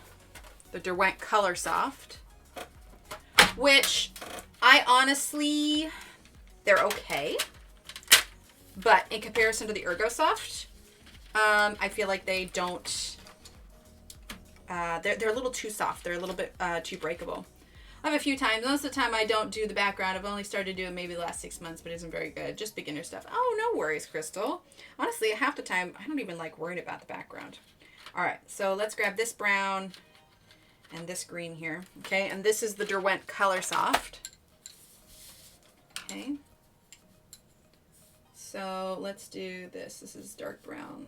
the Derwent Color Soft, which I honestly, they're okay. But in comparison to the Ergo Soft, I feel like they don't, they're a little too soft. They're a little bit too breakable. I have a few times. Most of the time I don't do the background. I've only started doing maybe the last 6 months, but it isn't very good. Just beginner stuff. Oh, no worries, Crystal. Honestly, half the time, I don't even like worrying about the background. All right, so let's grab this brown and this green here. Okay, and this is the Derwent Color Soft. Okay. So let's do this. This is dark brown.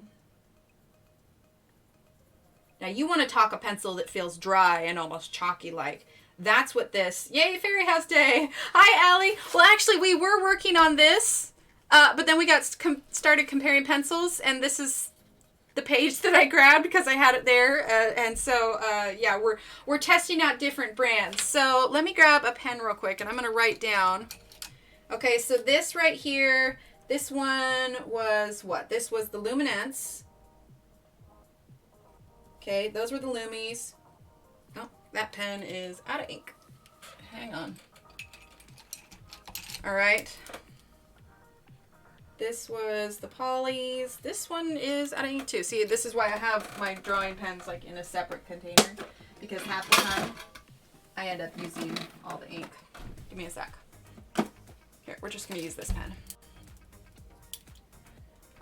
Now you want to talk a pencil that feels dry and almost chalky-like. That's what this, yay, Fairy House Day. Hi, Allie. Well, actually, we were working on this, but then we got started comparing pencils, and this is the page that I grabbed because I had it there. And so, yeah, we're testing out different brands. So let me grab a pen real quick, and I'm going to write down. Okay, so this right here, this one was what? This was the Luminance. Okay, those were the Lumies. Oh, that pen is out of ink. Hang on. All right. This was the Polys. This one is out of ink too. See, this is why I have my drawing pens like in a separate container, because half the time I end up using all the ink. Give me a sec. Here, we're just going to use this pen.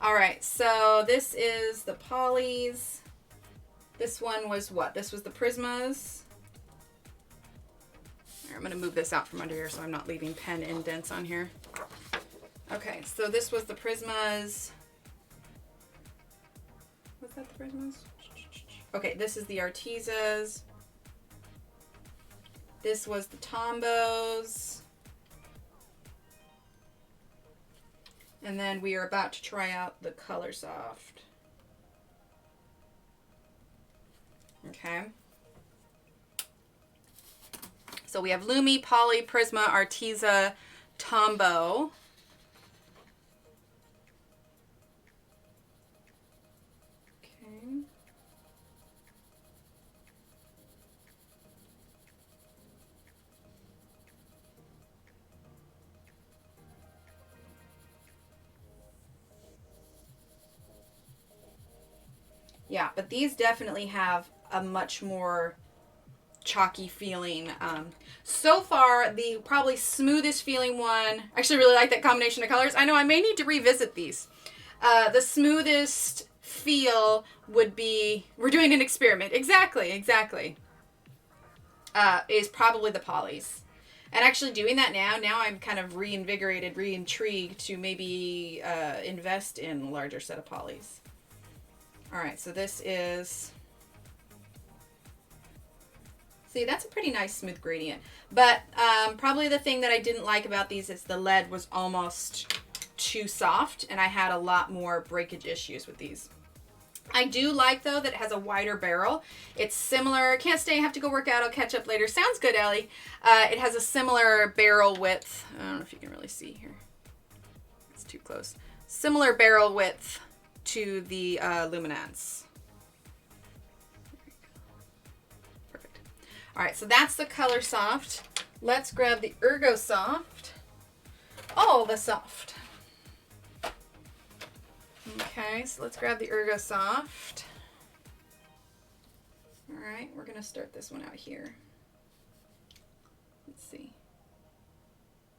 All right, so this is the Polys. This one was what? This was the Prismas. Here, I'm going to move this out from under here so I'm not leaving pen indents on here. Okay, so this was the Prismas. Was that the Prismas? Okay, this is the Artezas. This was the Tombos. And then we are about to try out the Color Soft. Okay. So we have Lumi, Poly, Prisma, Arteza, Tombow. Okay. Yeah, but these definitely have a much more chalky feeling. So far, the probably smoothest feeling one, I actually really like that combination of colors. I know I may need to revisit these. The smoothest feel would be, we're doing an experiment. Exactly. Is probably the Polys. And actually doing that now I'm kind of reinvigorated, re-intrigued to maybe invest in a larger set of Polys. All right, so this is, see, that's a pretty nice smooth gradient. But probably the thing that I didn't like about these is the lead was almost too soft, and I had a lot more breakage issues with these. I do like, though, that it has a wider barrel. It's similar, can't stay, have to go work out, I'll catch up later. Sounds good, Ellie. It has a similar barrel width. I don't know if you can really see here. It's too close. Similar barrel width to the Luminance. Perfect. All right, so that's the Color Soft. let's grab the Ergo Soft. All the soft. Okay, so let's grab the Ergo Soft. All right, we're going to start this one out here. Let's see.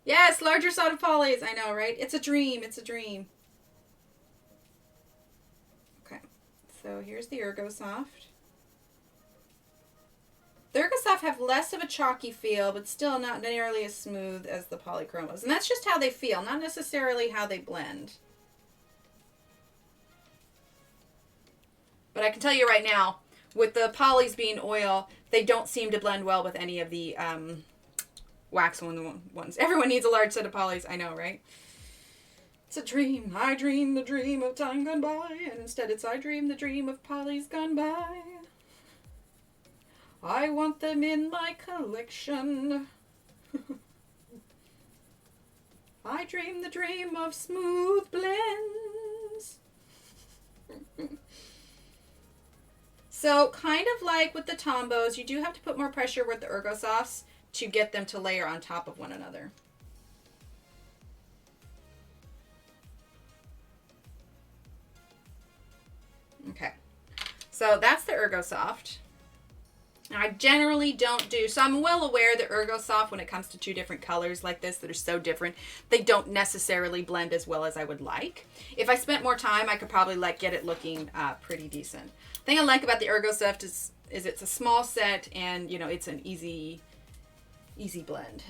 Yes, larger soft polys. I know, right? It's a dream. It's a dream. Okay, so here's the Ergo Soft. The Ergo Soft have less of a chalky feel, but still not nearly as smooth as the polychromos. And that's just how they feel, not necessarily how they blend. But I can tell you right now, with the polys being oil, they don't seem to blend well with any of the wax ones. Everyone needs a large set of polys, I know, right? It's a dream. I dream the dream of time gone by, and instead it's I dream the dream of polys gone by. I want them in my collection. I dream the dream of smooth blends. So kind of like with the Tombos, you do have to put more pressure with the Ergo Softs to get them to layer on top of one another. Okay, so that's the Ergo Soft. I generally don't do, so I'm well aware that Ergo Soft, when it comes to two different colors like this that are so different, they don't necessarily blend as well as I would like. If I spent more time, I could probably get it looking pretty decent. The thing I like about the Ergo Soft is it's a small set, and you know, it's an easy blend,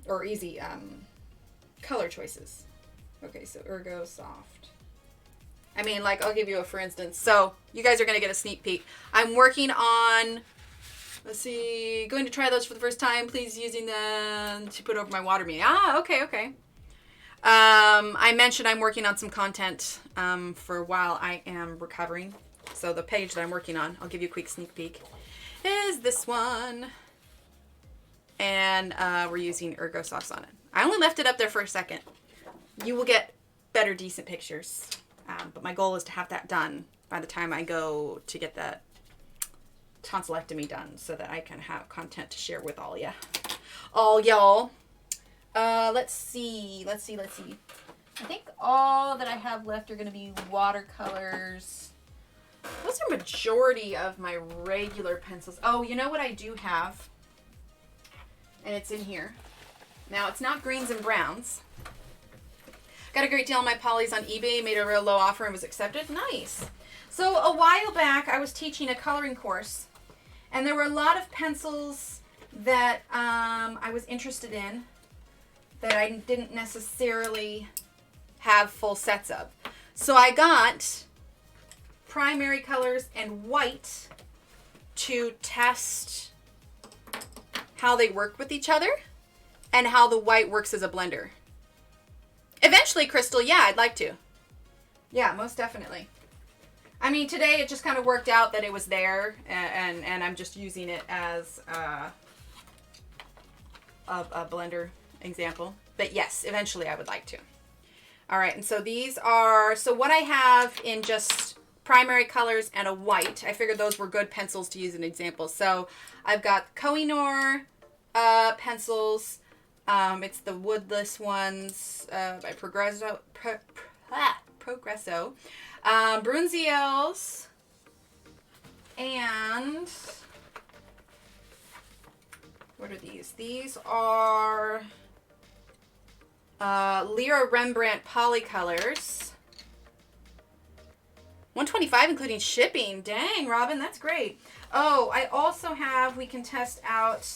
or easy color choices. Okay, so Ergo Soft. I mean, I'll give you a for instance. So you guys are going to get a sneak peek. I'm working on, let's see, going to try those for the first time. Please using them to put over my water meter. Ah, okay. I mentioned I'm working on some content for while I am recovering. So the page that I'm working on, I'll give you a quick sneak peek, is this one. And we're using Ergo Softs on it. I only left it up there for a second. You will get better, decent pictures. But my goal is to have that done by the time I go to get that tonsillectomy done, so that I can have content to share with all y'all. Let's see. I think all that I have left are going to be watercolors. Those are majority of my regular pencils. Oh, you know what I do have? And it's in here. Now, it's not greens and browns. Got a great deal on my polys on eBay, made a real low offer and was accepted. Nice. So a while back, I was teaching a coloring course, and there were a lot of pencils that I was interested in that I didn't necessarily have full sets of. So I got primary colors and white to test how they work with each other and how the white works as a blender. Eventually, Crystal, yeah, I'd like to. Yeah, most definitely. I mean, today it just kind of worked out that it was there, and I'm just using it as a blender example. But yes, eventually I would like to. All right, and so these are, so what I have in just primary colors and a white, I figured those were good pencils to use in examples. So I've got Kohinoor pencils. It's the woodless ones by Progresso. Brunziels. And what are these? These are Lyra Rembrandt Polycolors. $125 including shipping. Dang, Robin, that's great. Oh, I also have, we can test out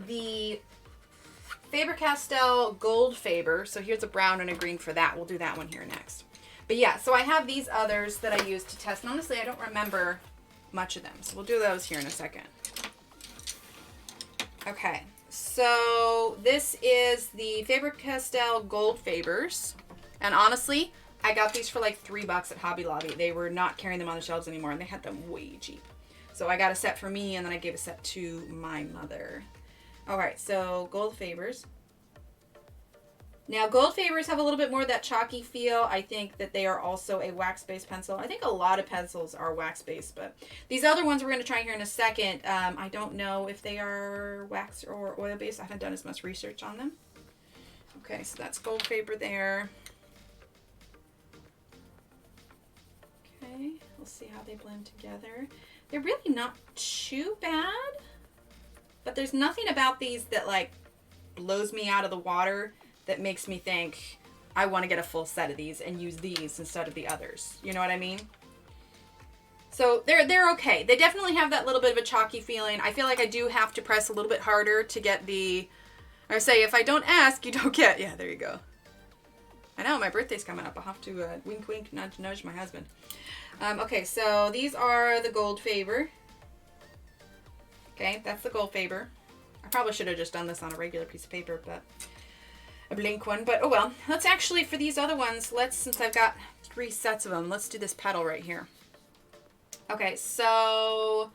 the Faber-Castell Gold Faber. So here's a brown and a green for that. We'll do that one here next. But yeah, so I have these others that I use to test. And honestly, I don't remember much of them. So we'll do those here in a second. Okay, so this is the Faber-Castell Gold Fabers. And honestly, I got these for like $3 at Hobby Lobby. They were not carrying them on the shelves anymore, and they had them way cheap. So I got a set for me, and then I gave a set to my mother. All right, so Gold Fabers. Now, Gold Favors have a little bit more of that chalky feel. I think that they are also a wax-based pencil. I think a lot of pencils are wax-based, but these other ones we're going to try here in a second, I don't know if they are wax or oil-based. I haven't done as much research on them. Okay, so that's Gold Favor there. Okay, we'll see how they blend together. They're really not too bad, but there's nothing about these that like blows me out of the water that makes me think I want to get a full set of these and use these instead of the others. You know what I mean? So they're okay. They definitely have that little bit of a chalky feeling. I feel like I do have to press a little bit harder to get the, or say, if I don't ask, you don't get. Yeah, there you go. I know, my birthday's coming up. I'll have to wink, wink, nudge, nudge my husband. Okay, so these are the Gold Favor. Okay, that's the Gold Favor. I probably should have just done this on a regular piece of paper, but a blank one, but oh well. Let's actually, for these other ones, since I've got 3 sets of them, let's do this petal right here. Okay, so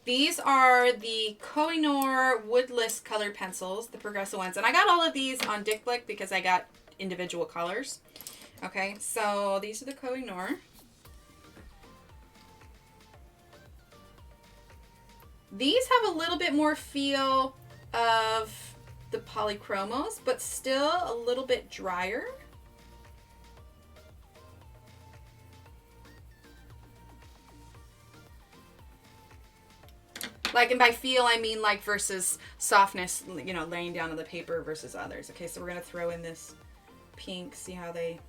these are the Koh-i-Noor Woodless colored pencils, the progressive ones, and I got all of these on Dick Blick because I got individual colors. Okay, so these are the Koh-i-Noor. These have a little bit more feel of the polychromos, but still a little bit drier. Like, and by feel, I mean like versus softness, you know, laying down on the paper versus others. Okay, so we're going to throw in this pink, see how they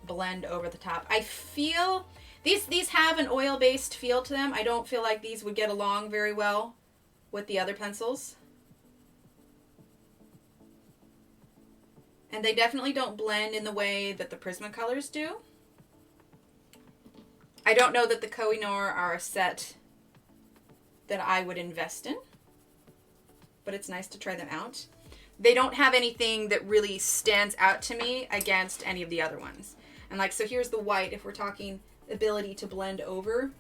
blend over the top. I feel these have an oil-based feel to them. I don't feel like these would get along very well with the other pencils. And they definitely don't blend in the way that the Prismacolors do. I don't know that the Koh-i-Noor are a set that I would invest in, but it's nice to try them out. They don't have anything that really stands out to me against any of the other ones. And like, so here's the white, if we're talking ability to blend over.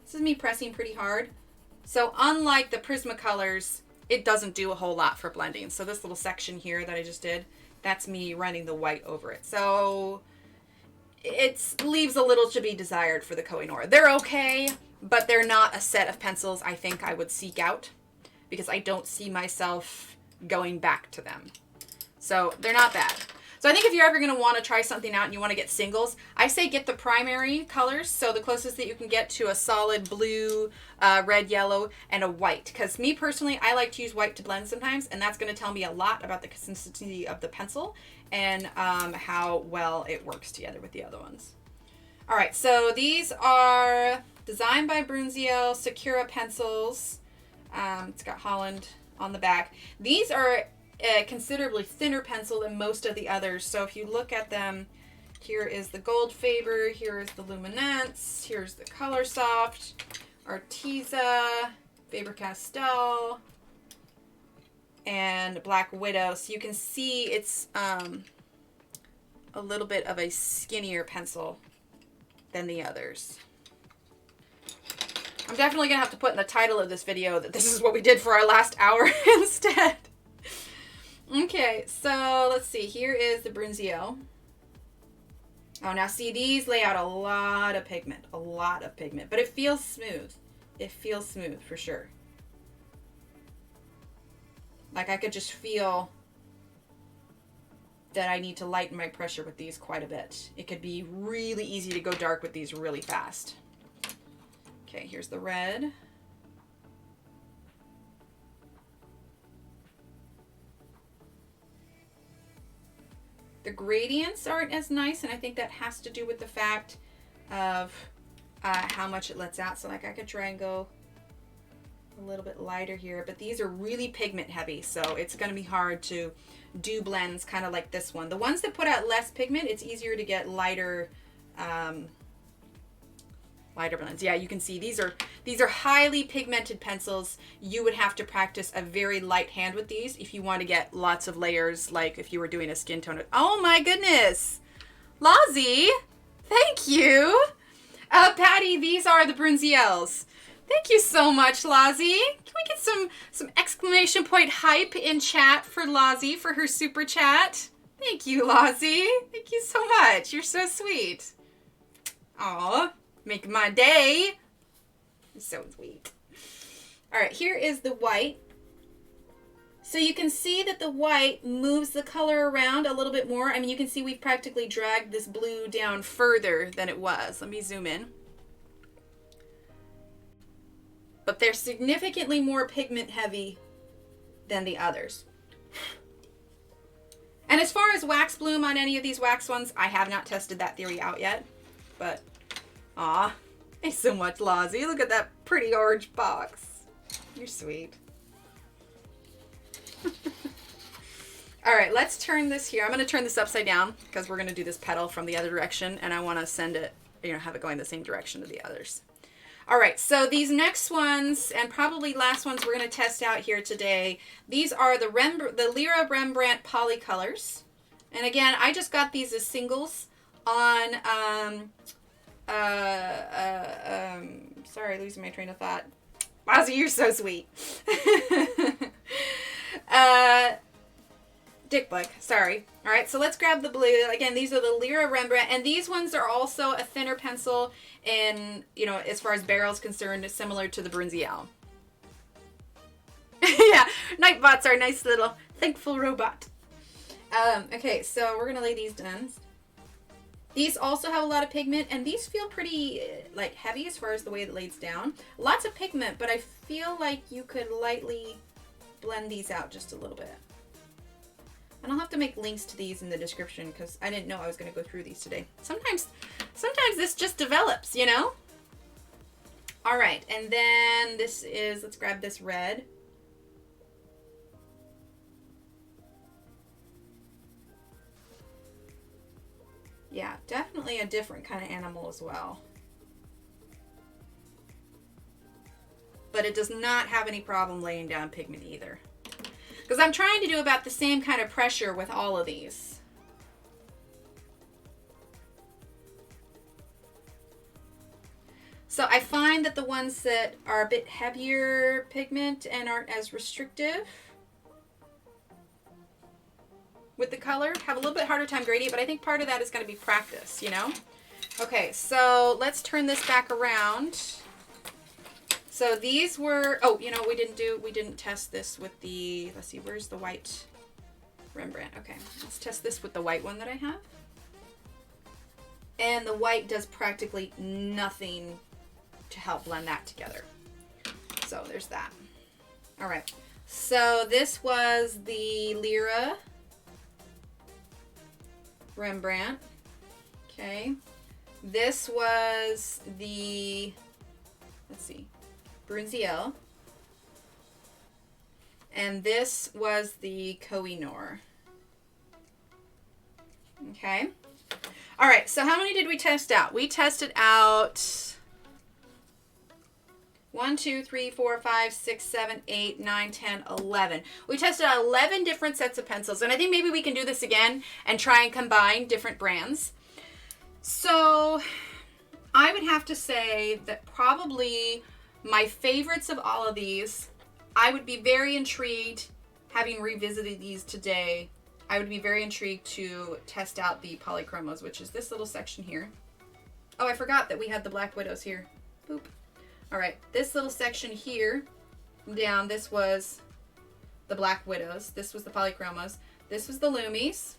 This is me pressing pretty hard. So unlike the Prismacolors, it doesn't do a whole lot for blending. So this little section here that I just did, that's me running the white over it. So it leaves a little to be desired for the Koh-i-Noor. They're okay, but they're not a set of pencils I think I would seek out because I don't see myself going back to them. So they're not bad. So I think if you're ever going to want to try something out and you want to get singles, I say get the primary colors. So the closest that you can get to a solid blue, red, yellow, and a white. Because me personally, I like to use white to blend sometimes, and that's going to tell me a lot about the consistency of the pencil and how well it works together with the other ones. All right, so these are designed by Brunzio Sakura pencils. It's got Holland on the back. These are a considerably thinner pencil than most of the others. So if you look at them, here is the Gold Favor, here is the Luminance, here's the Color Soft, Arteza, Faber-Castell, and Black Widow. So you can see it's a little bit of a skinnier pencil than the others. I'm definitely going to have to put in the title of this video that this is what we did for our last hour instead. Okay, so let's see. Here is the Brunzio. Oh, now see, these lay out a lot of pigment. A lot of pigment. But it feels smooth. It feels smooth for sure. Like I could just feel that I need to lighten my pressure with these quite a bit. It could be really easy to go dark with these really fast. Okay, here's the red. The gradients aren't as nice, and I think that has to do with the fact of how much it lets out. So like I could try and go a little bit lighter here, but these are really pigment heavy, so it's going to be hard to do blends kind of like this one. The ones that put out less pigment, it's easier to get lighter lighter blends. Yeah, you can see these are highly pigmented pencils. You would have to practice a very light hand with these if you want to get lots of layers, like if you were doing a skin tone. Oh my goodness, Lozzie, thank you. Patty, these are the Brunziels. Thank you so much, Lozzie. Can we get some exclamation point hype in chat for Lozzie for her super chat? Thank you, Lozzie. Thank you so much. You're so sweet. Aw, making my day. You're so sweet. All right, here is the white. So you can see that the white moves the color around a little bit more. I mean, you can see we've practically dragged this blue down further than it was. Let me zoom in. But they're significantly more pigment heavy than the others. And as far as wax bloom on any of these wax ones, I have not tested that theory out yet. But, aw, thanks so much, Lozzie. Look at that pretty orange box. You're sweet. All right, let's turn this here. I'm going to turn this upside down because we're going to do this petal from the other direction, and I want to send it, have it going the same direction to the others. All right, so these next ones, and probably last ones we're going to test out here today, these are the Lyra Rembrandt Polycolors. And again, I just got these as singles on, sorry, losing my train of thought. Ozzy, you're so sweet. Dick Book, sorry. All right, so let's grab the blue. Again, these are the Lyra Rembrandt, and these ones are also a thinner pencil in, as far as barrel is concerned, similar to the Brunziel. Yeah, Nightbot's our nice little thankful robot. Okay, so we're gonna lay these down. These also have a lot of pigment, and these feel pretty like heavy as far as the way it lays down. Lots of pigment, but I feel like you could lightly blend these out just a little bit. And I'll have to make links to these in the description because I didn't know I was going to go through these today. Sometimes this just develops, All right, and then this is, let's grab this red. Yeah, definitely a different kind of animal as well. But it does not have any problem laying down pigment either. Because I'm trying to do about the same kind of pressure with all of these. So I find that the ones that are a bit heavier pigment and aren't as restrictive with the color have a little bit harder time grading, but I think part of that is going to be practice, Okay, so let's turn this back around. So these were, we didn't test this with the, let's see, where's the white Rembrandt? Okay, let's test this with the white one that I have. And the white does practically nothing to help blend that together. So there's that. All right, so this was the Lyra Rembrandt. Okay, this was the, let's see, Brunziel, and this was the Koh-i-Noor. Okay. All right, so how many did we test out? We tested out 1, 2, 3, 4, 5, 6, 7, 8, 9, 10, 11. We tested out 11 different sets of pencils, and I think maybe we can do this again and try and combine different brands. So I would have to say that probably my favorites of all of these, I would be very intrigued, having revisited these today, I would be very intrigued to test out the polychromos, which is this little section here. Oh, I forgot that we had the Black Widows here. Boop. All right, this little section here down, this was the Black Widows. This was the polychromos. This was the Lumis.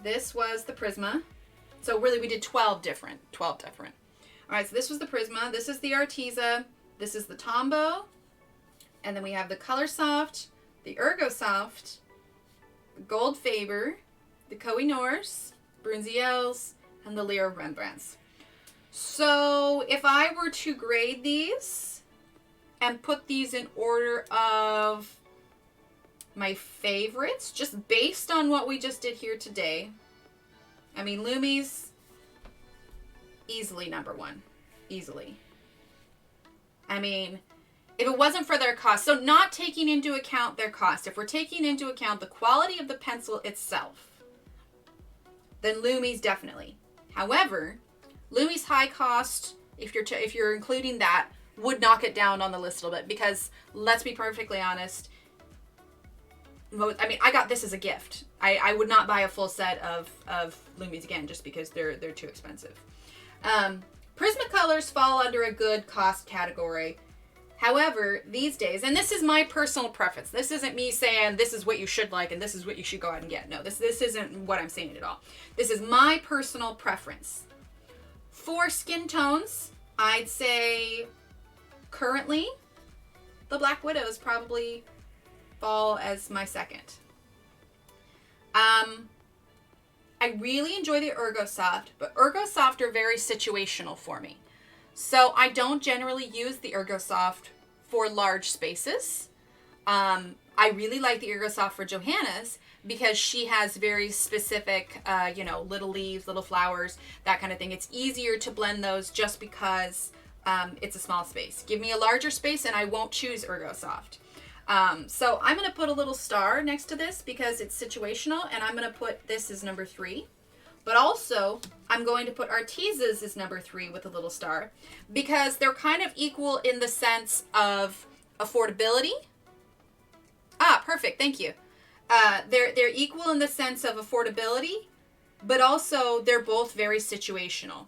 This was the Prisma. So really we did 12 different. All right, so this was the Prisma, this is the Arteza, this is the Tombow, and then we have the Color Soft, the Ergo Soft, the Gold Faber, the Koh-i-Noors, Brunziels, and the Lyra Rembrandts. So if I were to grade these and put these in order of my favorites, just based on what we just did here today, I mean, Lumis, easily number one. Easily. I mean, if it wasn't for their cost, so not taking into account their cost, if we're taking into account the quality of the pencil itself, then Lumis definitely. However, Lumis high cost, if you're including that, would knock it down on the list a little bit, because let's be perfectly honest, I mean, I got this as a gift. I would not buy a full set of Lumis again just because they're too expensive. Prismacolors fall under a good cost category. However, these days, and this is my personal preference. This isn't me saying this is what you should like and this is what you should go out and get. No, this isn't what I'm saying at all. This is my personal preference. For skin tones, I'd say currently the Black Widows probably fall as my second. I really enjoy the Ergosoft, but Ergosoft are very situational for me. So I don't generally use the Ergosoft for large spaces. I really like the Ergosoft for Johanna's because she has very specific, little leaves, little flowers, that kind of thing. It's easier to blend those just because it's a small space. Give me a larger space and I won't choose Ergosoft. So I'm going to put a little star next to this because it's situational, and I'm going to put this as number 3. But also, I'm going to put Arteeza's as number 3 with a little star because they're kind of equal in the sense of affordability. Ah, perfect. Thank you. They're equal in the sense of affordability, but also they're both very situational.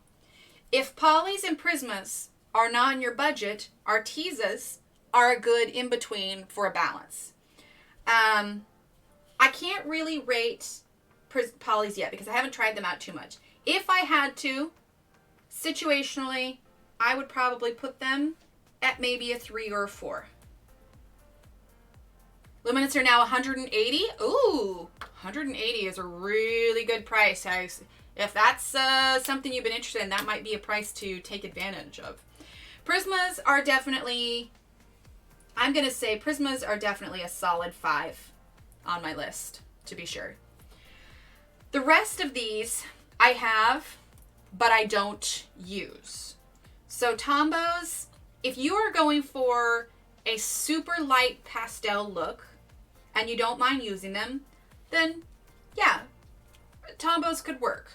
If Polys and Prismas are not in your budget, Arteeza's are a good in-between for a balance. I can't really rate Polys yet because I haven't tried them out too much. If I had to, situationally, I would probably put them at maybe a 3 or a 4. Luminance are now 180. Ooh, 180 is a really good price. If that's something you've been interested in, that might be a price to take advantage of. Prismas are definitely, I'm going to say Prismas are definitely a solid 5 on my list, to be sure. The rest of these I have, but I don't use. So Tombows, if you are going for a super light pastel look and you don't mind using them, then yeah, Tombows could work.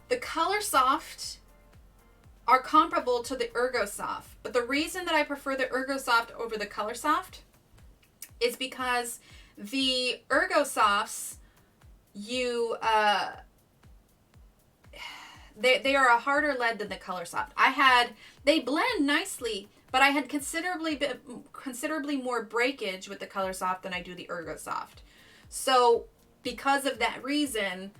The Colorsoft are comparable to the Ergosoft, but the reason that I prefer the Ergosoft over the Colorsoft is because the Ergosofts, they are a harder lead than the Colorsoft. They blend nicely, but I had considerably more breakage with the Colorsoft than I do the Ergosoft. So because of that reason,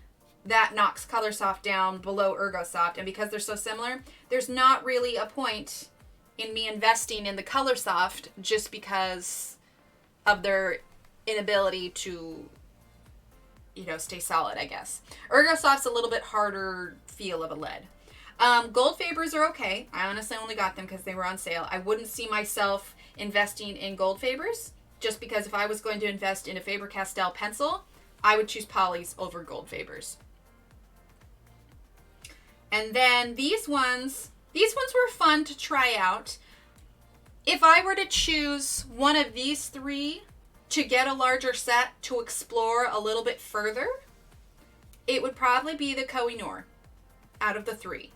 that knocks Colorsoft down below Ergosoft, and because they're so similar, there's not really a point in me investing in the Colorsoft just because of their inability to, stay solid, I guess. Ergosoft's a little bit harder feel of a lead. Gold Fabers are okay. I honestly only got them because they were on sale. I wouldn't see myself investing in Gold Fabers just because if I was going to invest in a Faber-Castell pencil, I would choose Polys over Gold Fabers. And then these ones were fun to try out. If I were to choose one of these 3 to get a larger set to explore a little bit further, it would probably be the Koh-i-Noor out of the 3.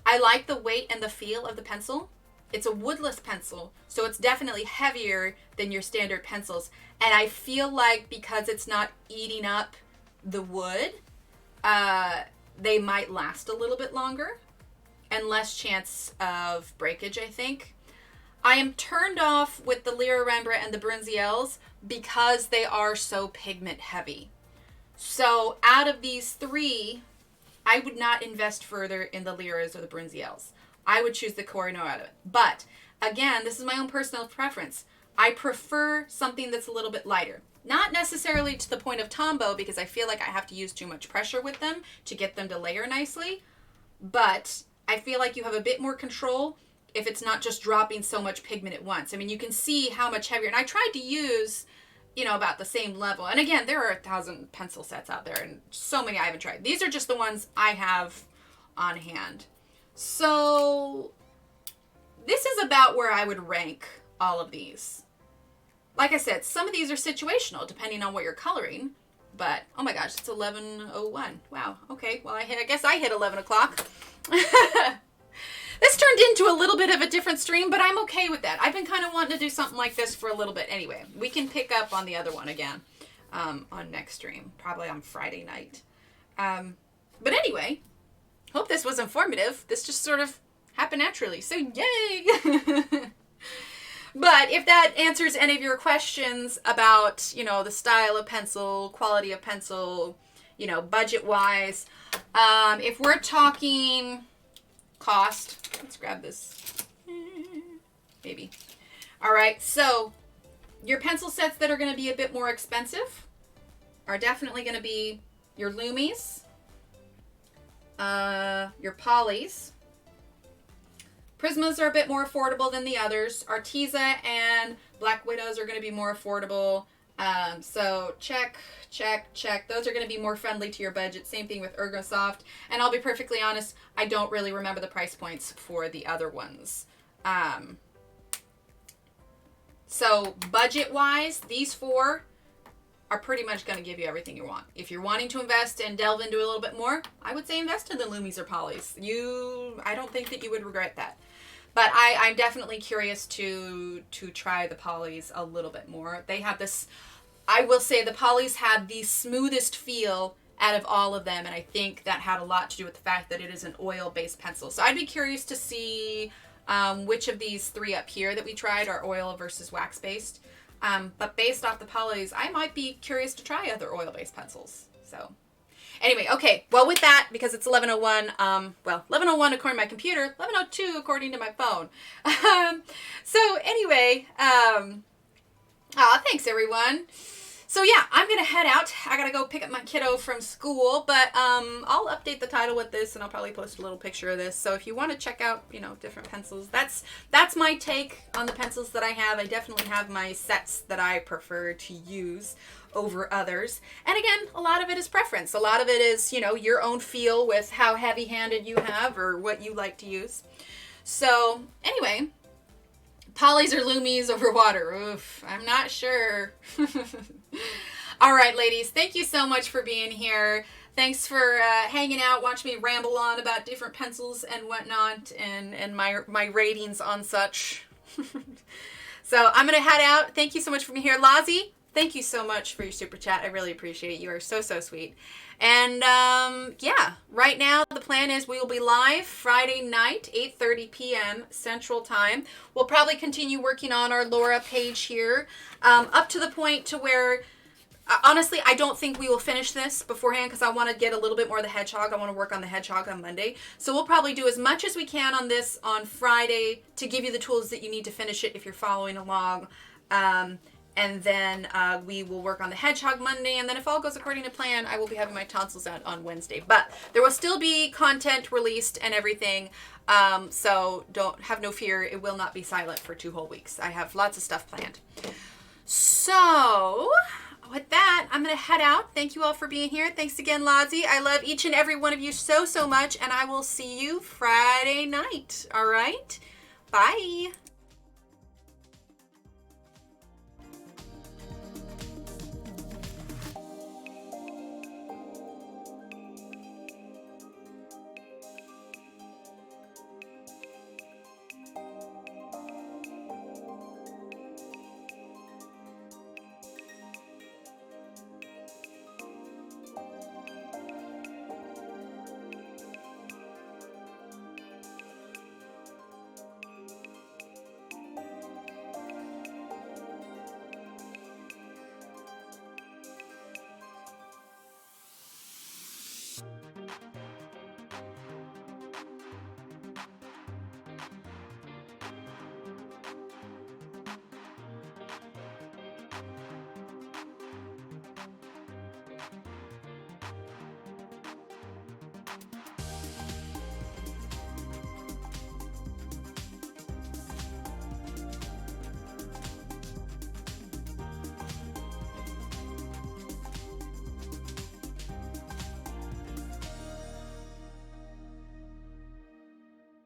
I like the weight and the feel of the pencil. It's a woodless pencil, so it's definitely heavier than your standard pencils. And I feel like because it's not eating up the wood, they might last a little bit longer and less chance of breakage, I think. I am turned off with the Lyra Rembrandt and the Brunziels because they are so pigment heavy. So out of these 3, I would not invest further in the Lyras or the Brunziels. I would choose the Koh-i-Noor out of it. But again, this is my own personal preference. I prefer something that's a little bit lighter. Not necessarily to the point of Tombow because I feel like I have to use too much pressure with them to get them to layer nicely. But I feel like you have a bit more control if it's not just dropping so much pigment at once. I mean, you can see how much heavier. And I tried to use, about the same level. And again, there are 1,000 pencil sets out there and so many I haven't tried. These are just the ones I have on hand. So this is about where I would rank all of these. Like I said, some of these are situational depending on what you're coloring, but oh my gosh, it's 11:01. Wow. Okay. Well, I guess I hit 11 o'clock. This This turned into a little bit of a different stream, but I'm okay with that. I've been kind of wanting to do something like this for a little bit. Anyway, we can pick up on the other one again on next stream, probably on Friday night. But anyway, hope this was informative. This just sort of happened naturally, so yay! But if that answers any of your questions about, you know, the style of pencil, quality of pencil, you know, budget-wise, if we're talking cost, let's grab this, maybe. All right, so your pencil sets that are going to be a bit more expensive are definitely going to be your Lumies, your Polys. Prismas are a bit more affordable than the others. Arteza and Black Widows are going to be more affordable. So check. Those are going to be more friendly to your budget. Same thing with Ergosoft. And I'll be perfectly honest, I don't really remember the price points for the other ones. So budget-wise, these four are pretty much going to give you everything you want. If you're wanting to invest and delve into a little bit more, I would say invest in the Lumies or Polys. I don't think that you would regret that. But I'm definitely curious to try the Polys a little bit more. They have this, I will say the Polys had the smoothest feel out of all of them, and I think that had a lot to do with the fact that it is an oil-based pencil. So I'd be curious to see which of these three up here that we tried are oil versus wax-based. But based off the Polys, I might be curious to try other oil-based pencils. So anyway, okay, well with that, because it's 11:01, well, 11:01 according to my computer, 11:02 according to my phone. So anyway, thanks everyone. So yeah, I'm going to head out. I got to go pick up my kiddo from school, but I'll update the title with this, and I'll probably post a little picture of this. So if you want to check out, you know, different pencils, that's my take on the pencils that I have. I definitely have my sets that I prefer to use over others. And again, a lot of it is preference. A lot of it is, you know, your own feel with how heavy-handed you have or what you like to use. So anyway, Polys or Lumies over water? Oof, I'm not sure. All right, ladies, thank you so much for being here. Thanks for hanging out, watching me ramble on about different pencils and whatnot, and my ratings on such. So I'm going to head out. Thank you so much for being here. Lazi, thank you so much for your super chat. I really appreciate it. You are so, so sweet. And yeah, right now the plan is we will be live Friday night, 8:30 p.m. Central Time. We'll probably continue working on our Laura page here up to the point to where, honestly, I don't think we will finish this beforehand because I want to get a little bit more of the hedgehog. I want to work on the hedgehog on Monday. So we'll probably do as much as we can on this on Friday to give you the tools that you need to finish it if you're following along. And then we will work on the hedgehog Monday. And then if all goes according to plan, I will be having my tonsils out on Wednesday. But there will still be content released and everything. So don't have no fear. It will not be silent for 2 whole weeks. I have lots of stuff planned. So with that, I'm going to head out. Thank you all for being here. Thanks again, Lazi. I love each and every one of you so, so much. And I will see you Friday night. All right? Bye.